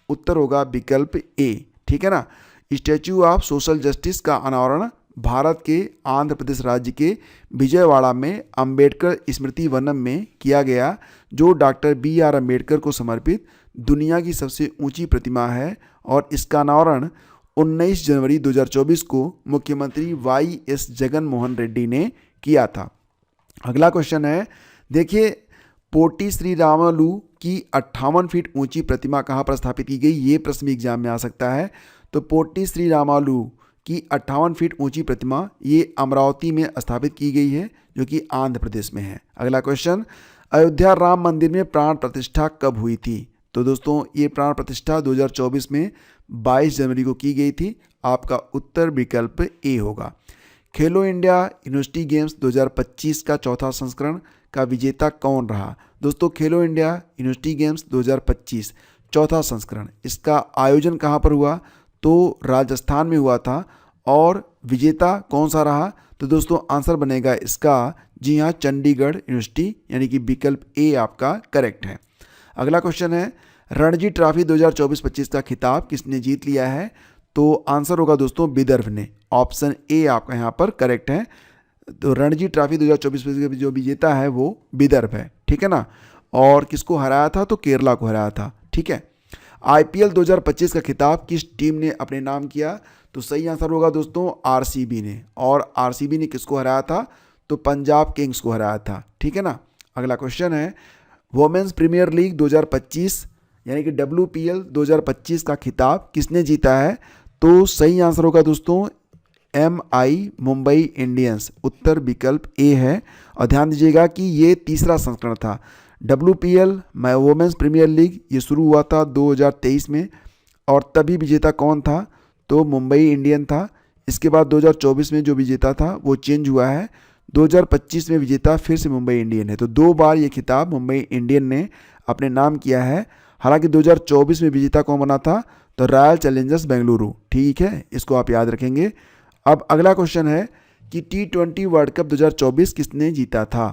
उत्तर होगा विकल्प ए। ठीक है ना। स्टैच्यू ऑफ सोशल जस्टिस का अनावरण भारत के आंध्र प्रदेश राज्य के विजयवाड़ा में अंबेडकर स्मृति वनम में किया गया, जो डॉक्टर BR अम्बेडकर को समर्पित दुनिया की सबसे ऊंची प्रतिमा है। और इसका अनावरण 19 जनवरी 2024 को मुख्यमंत्री YS जगन मोहन रेड्डी ने किया था। अगला क्वेश्चन है, देखिए पोटी श्री रामालू की 58 फीट ऊंची प्रतिमा कहाँ पर स्थापित की गई, ये प्रश्न भी एग्जाम में आ सकता है। तो पोटी श्री रामालू की 58 फीट ऊंची प्रतिमा ये अमरावती में स्थापित की गई है, जो कि आंध्र प्रदेश में है। अगला क्वेश्चन, अयोध्या राम मंदिर में प्राण प्रतिष्ठा कब हुई थी? तो दोस्तों ये प्राण प्रतिष्ठा 2024 में 22 जनवरी को की गई थी। आपका उत्तर विकल्प ए होगा। खेलो इंडिया यूनिवर्सिटी गेम्स 2025 का चौथा संस्करण का विजेता कौन रहा? दोस्तों खेलो इंडिया यूनिवर्सिटी गेम्स 2025 चौथा संस्करण, इसका आयोजन कहाँ पर हुआ? तो राजस्थान में हुआ था। और विजेता कौन सा रहा? तो दोस्तों आंसर बनेगा इसका, जी हाँ, चंडीगढ़ यूनिवर्सिटी, यानी कि विकल्प ए आपका करेक्ट है। अगला क्वेश्चन है, रणजी ट्रॉफी 2024-25 का खिताब किसने जीत लिया है? तो आंसर होगा दोस्तों विदर्भ ने। ऑप्शन ए आपका यहाँ पर करेक्ट है। तो रणजी ट्रॉफी 2024 जो विजेता है वो विदर्भ है, ठीक है ना। और किसको हराया था? तो केरला को हराया था, ठीक है। आईपीएल 2025 का खिताब किस टीम ने अपने नाम किया? तो सही आंसर होगा दोस्तों आरसीबी ने। और आरसीबी ने किसको हराया था? तो पंजाब किंग्स को हराया था, ठीक है ना। अगला क्वेश्चन है, वुमेन्स प्रीमियर लीग 2025 यानी कि WPL 2025 का खिताब किसने जीता है? तो सही आंसर होगा दोस्तों MI मुंबई इंडियंस, उत्तर विकल्प ए है। और ध्यान दीजिएगा कि ये तीसरा संस्करण था। WPL वुमेन्स प्रीमियर लीग ये शुरू हुआ था 2023 में, और तभी विजेता कौन था? तो मुंबई इंडियन था। इसके बाद 2024 में जो विजेता था वो चेंज हुआ है, 2025 में विजेता फिर से मुंबई इंडियन है। तो 2 बार ये खिताब मुंबई इंडियन ने अपने नाम किया है। हालांकि 2024 में विजेता कौन बना था? तो रॉयल चैलेंजर्स बेंगलुरु, ठीक है, इसको आप याद रखेंगे। अब अगला क्वेश्चन है कि T20 वर्ल्ड कप 2024 किसने जीता था?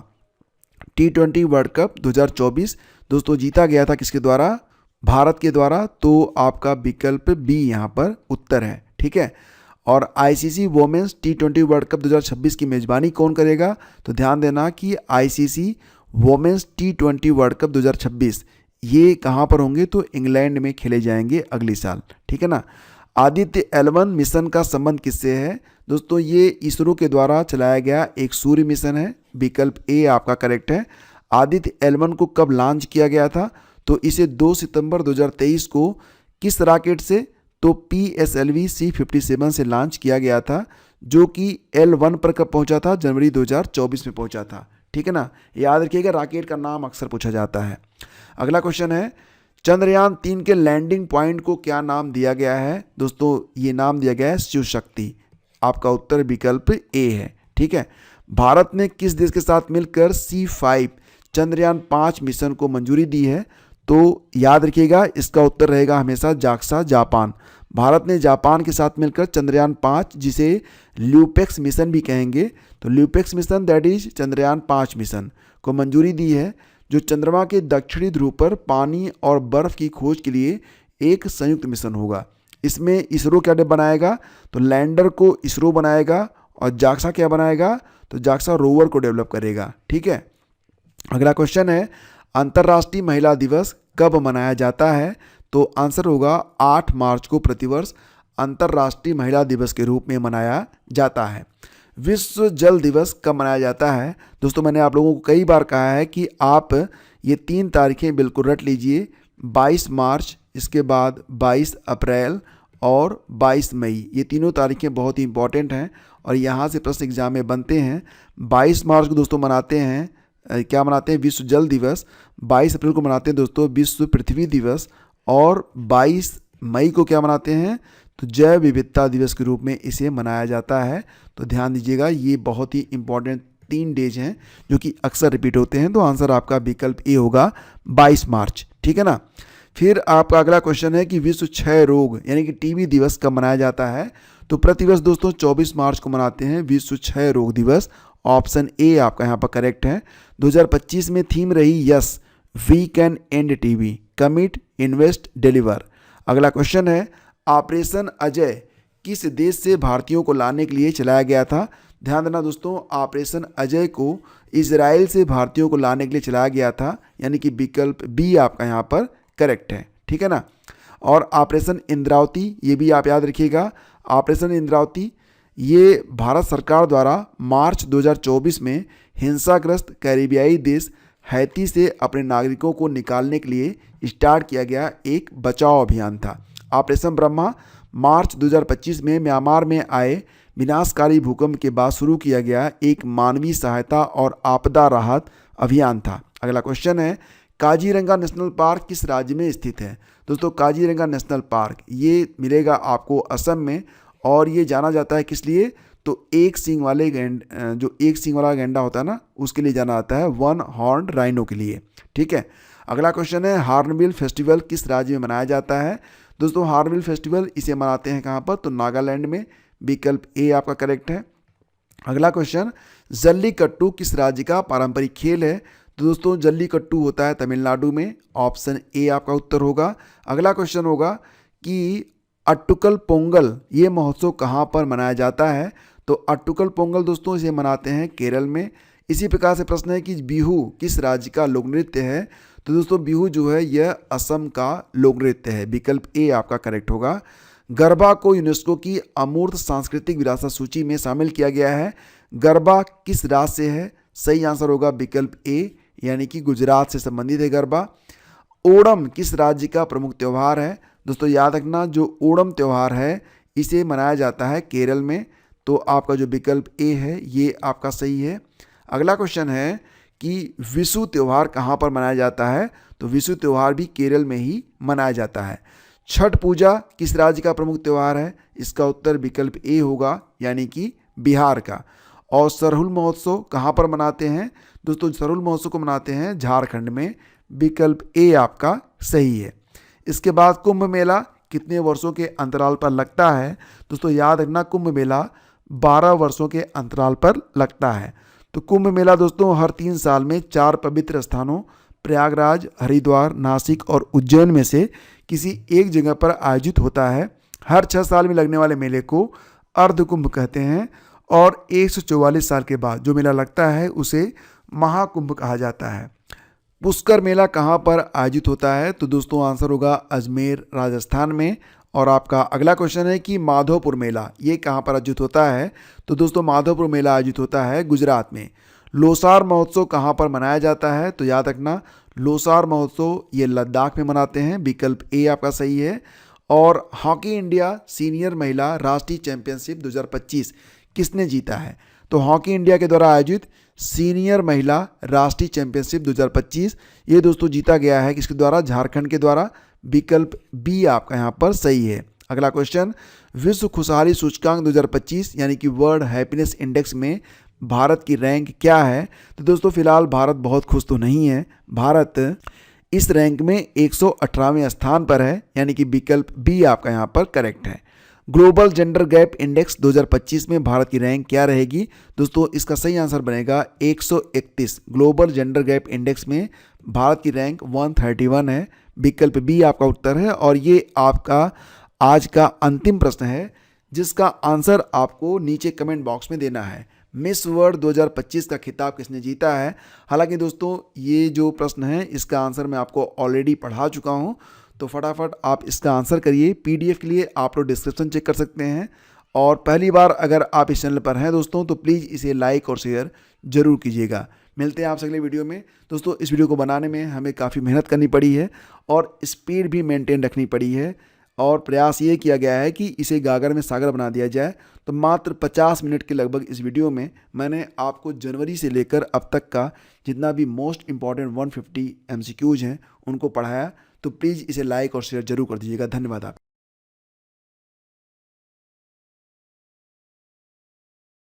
T20 वर्ल्ड कप 2024 दोस्तों जीता गया था किसके द्वारा? भारत के द्वारा। तो आपका विकल्प बी यहाँ पर उत्तर है, ठीक है। और ICC women's T20 world cup 2026 की मेजबानी कौन करेगा? तो ध्यान देना कि ICC women's T20 world cup 2026 ये कहाँ पर होंगे? तो इंग्लैंड में खेले जाएंगे अगले साल, ठीक है ना। आदित्य L1 मिशन का संबंध किससे है? दोस्तों ये इसरो के द्वारा चलाया गया एक सूर्य मिशन है, विकल्प ए आपका करेक्ट है। आदित्य L1 को कब लॉन्च किया गया था? तो इसे 2 सितंबर 2023 को किस रॉकेट से? तो PSLV C57 से लॉन्च किया गया था, जो कि L1 पर कब पहुंचा था? जनवरी 2024 में पहुंचा था, ठीक है ना। याद रखिएगा रॉकेट का नाम अक्सर पूछा जाता है। अगला क्वेश्चन है, चंद्रयान 3 के लैंडिंग पॉइंट को क्या नाम दिया गया है? दोस्तों ये नाम दिया गया है शिव शक्ति। आपका उत्तर विकल्प ए है, ठीक है। भारत ने किस देश के साथ मिलकर C5 चंद्रयान 5 मिशन को मंजूरी दी है? तो याद रखिएगा इसका उत्तर रहेगा हमेशा जाक्सा, जापान। भारत ने जापान के साथ मिलकर चंद्रयान 5, जिसे ल्यूपेक्स मिशन भी कहेंगे, तो LUPEX mission that is Chandrayaan 5 mission को मंजूरी दी है, जो चंद्रमा के दक्षिणी ध्रुव पर पानी और बर्फ की खोज के लिए एक संयुक्त मिशन होगा। इसमें इसरो क्या बनाएगा? तो लैंडर को इसरो बनाएगा, और जाक्सा क्या बनाएगा? तो जाक्सा रोवर को डेवलप करेगा, ठीक है। अगला क्वेश्चन है, अंतर्राष्ट्रीय महिला दिवस कब मनाया जाता है? तो आंसर होगा 8 मार्च को प्रतिवर्ष अंतर्राष्ट्रीय महिला दिवस के रूप में मनाया जाता है। विश्व जल दिवस कब मनाया जाता है? दोस्तों मैंने आप लोगों को कई बार कहा है कि आप ये 3 तारीखें बिल्कुल रट लीजिए, 22 मार्च, इसके बाद 22 अप्रैल और 22 मई। ये तीनों तारीखें बहुत ही इंपॉर्टेंट हैं और यहाँ से प्रश्न एग्जाम में बनते हैं। 22 मार्च को दोस्तों मनाते हैं क्या मनाते हैं? विश्व जल दिवस। 22 अप्रैल को मनाते हैं दोस्तों विश्व पृथ्वी दिवस, और 22 मई को क्या मनाते हैं? तो जैव विविधता दिवस के रूप में इसे मनाया जाता है। तो ध्यान दीजिएगा ये बहुत ही इंपॉर्टेंट 3 डेज हैं जो कि अक्सर रिपीट होते हैं। तो आंसर आपका विकल्प ए होगा 22 मार्च, ठीक है ना। फिर आपका अगला क्वेश्चन है कि विश्व क्षय रोग यानी कि टीबी दिवस कब मनाया जाता है? तो प्रतिवर्ष दोस्तों 24 मार्च को मनाते हैं विश्व क्षय रोग दिवस। ऑप्शन ए आपका यहाँ पर करेक्ट है। 2025 में थीम रही yes, we can end TB, commit, invest, deliver. अगला क्वेश्चन है, ऑपरेशन अजय किस देश से भारतीयों को लाने के लिए चलाया गया था? ध्यान देना दोस्तों, ऑपरेशन अजय को इजराइल से भारतीयों को लाने के लिए चलाया गया था, यानी कि विकल्प बी आपका यहाँ पर करेक्ट है, ठीक है ना। और ऑपरेशन इंद्रावती ये भी आप याद रखिएगा। ऑपरेशन इंद्रावती ये भारत सरकार द्वारा मार्च 2024 में हिंसाग्रस्त कैरिबियाई देश हैती से अपने नागरिकों को निकालने के लिए स्टार्ट किया गया एक बचाव अभियान था। ऑपरेशन ब्रह्मा मार्च 2025 में म्यांमार में आए विनाशकारी भूकंप के बाद शुरू किया गया एक मानवीय सहायता और आपदा राहत अभियान था। अगला क्वेश्चन है, काजीरंगा नेशनल पार्क किस राज्य में स्थित है? दोस्तों काजीरंगा नेशनल पार्क ये मिलेगा आपको असम में, और ये जाना जाता है किस लिए? तो एक सींग वाले जो एक सींग वाला गैंडा होता है ना, उसके लिए जाना जाता है, वन हॉर्न राइनो के लिए। ठीक है। अगला क्वेश्चन है, हार्नबिल फेस्टिवल किस राज्य में मनाया जाता है? दोस्तों हार्नबिल फेस्टिवल इसे मनाते हैं कहाँ पर? तो नागालैंड में। विकल्प ए आपका करेक्ट है। अगला क्वेश्चन, जल्लीकट्टू किस राज्य का पारंपरिक खेल है? तो दोस्तों जल्लीकट्टू होता है तमिलनाडु में। ऑप्शन ए आपका उत्तर होगा। अगला क्वेश्चन होगा कि अट्टुकल पोंगल ये महोत्सव कहाँ पर मनाया जाता है? तो अट्टुकल पोंगल दोस्तों इसे मनाते हैं केरल में। इसी प्रकार से प्रश्न है कि बिहू किस राज्य का लोक नृत्य है? तो दोस्तों बिहू जो है यह असम का लोक नृत्य है। विकल्प ए आपका करेक्ट होगा। गरबा को यूनेस्को की अमूर्त सांस्कृतिक विरासत सूची में शामिल किया गया है। गरबा किस राज्य से है? सही आंसर होगा विकल्प ए, यानी कि गुजरात से संबंधित है गरबा। ओणम किस राज्य का प्रमुख त्यौहार है? दोस्तों याद रखना, जो ओणम त्यौहार है इसे मनाया जाता है केरल में। तो आपका जो विकल्प ए है ये आपका सही है। अगला क्वेश्चन है कि विशु त्यौहार कहाँ पर मनाया जाता है? तो विशु त्यौहार भी केरल में ही मनाया जाता है। छठ पूजा किस राज्य का प्रमुख त्यौहार है? इसका उत्तर विकल्प ए होगा, यानी कि बिहार का। और सरहुल महोत्सव कहाँ पर मनाते हैं? दोस्तों सरहुल महोत्सव को मनाते हैं झारखंड में। विकल्प ए आपका सही है। इसके बाद कुंभ मेला कितने वर्षों के अंतराल पर लगता है? दोस्तों याद रखना, कुंभ मेला 12 वर्षों के अंतराल पर लगता है। तो कुंभ मेला दोस्तों हर 3 साल में 4 पवित्र स्थानों प्रयागराज, हरिद्वार, नासिक और उज्जैन में से किसी एक जगह पर आयोजित होता है। हर 6 साल में लगने वाले मेले को अर्ध कुंभ कहते हैं, और 144 साल के बाद जो मेला लगता है उसे महाकुंभ कहा जाता है। पुष्कर मेला कहाँ पर आयोजित होता है? तो दोस्तों आंसर होगा अजमेर राजस्थान में। और आपका अगला क्वेश्चन है कि माधोपुर मेला ये कहाँ पर आयोजित होता है? तो दोस्तों माधोपुर मेला आयोजित होता है गुजरात में। लोसार महोत्सव कहाँ पर मनाया जाता है? तो याद रखना, लोसार महोत्सव ये लद्दाख में मनाते हैं। विकल्प ए आपका सही है। और हॉकी इंडिया सीनियर महिला राष्ट्रीय चैंपियनशिप 2025 किसने जीता है? तो हॉकी इंडिया के द्वारा आयोजित सीनियर महिला राष्ट्रीय चैंपियनशिप 2025 ये दोस्तों जीता गया है किसके द्वारा? झारखंड के द्वारा। विकल्प बी आपका यहाँ पर सही है। अगला क्वेश्चन, विश्व खुशहाली सूचकांक 2025 यानी कि वर्ल्ड हैप्पीनेस इंडेक्स में भारत की रैंक क्या है? तो दोस्तों फिलहाल भारत बहुत खुश तो नहीं है। भारत इस रैंक में 118वें स्थान पर है, यानी कि विकल्प बी आपका यहाँ पर करेक्ट है। ग्लोबल जेंडर गैप इंडेक्स 2025 में भारत की रैंक क्या रहेगी? दोस्तों इसका सही आंसर बनेगा 131। ग्लोबल जेंडर गैप इंडेक्स में भारत की रैंक 131 है। विकल्प बी आपका उत्तर है। और ये आपका आज का अंतिम प्रश्न है, जिसका आंसर आपको नीचे कमेंट बॉक्स में देना है। मिस वर्ल्ड 2025 का खिताब किसने जीता है? हालांकि दोस्तों ये जो प्रश्न है इसका आंसर मैं आपको ऑलरेडी पढ़ा चुका हूँ, तो फटाफट आप इसका आंसर करिए। पीडीएफ के लिए आप लोग डिस्क्रिप्शन चेक कर सकते हैं। और पहली बार अगर आप इस चैनल पर हैं दोस्तों तो प्लीज़ इसे लाइक और शेयर जरूर कीजिएगा। मिलते हैं आपसे अगले वीडियो में। दोस्तों इस वीडियो को बनाने में हमें काफ़ी मेहनत करनी पड़ी है और स्पीड भी मेंटेन रखनी पड़ी है, और प्रयास ये किया गया है कि इसे गागर में सागर बना दिया जाए। तो मात्र 50 मिनट के लगभग इस वीडियो में मैंने आपको जनवरी से लेकर अब तक का जितना भी मोस्ट इंपॉर्टेंट 150 MCQs हैं उनको पढ़ाया। तो प्लीज़ इसे लाइक और शेयर जरूर कर दीजिएगा। धन्यवाद आप।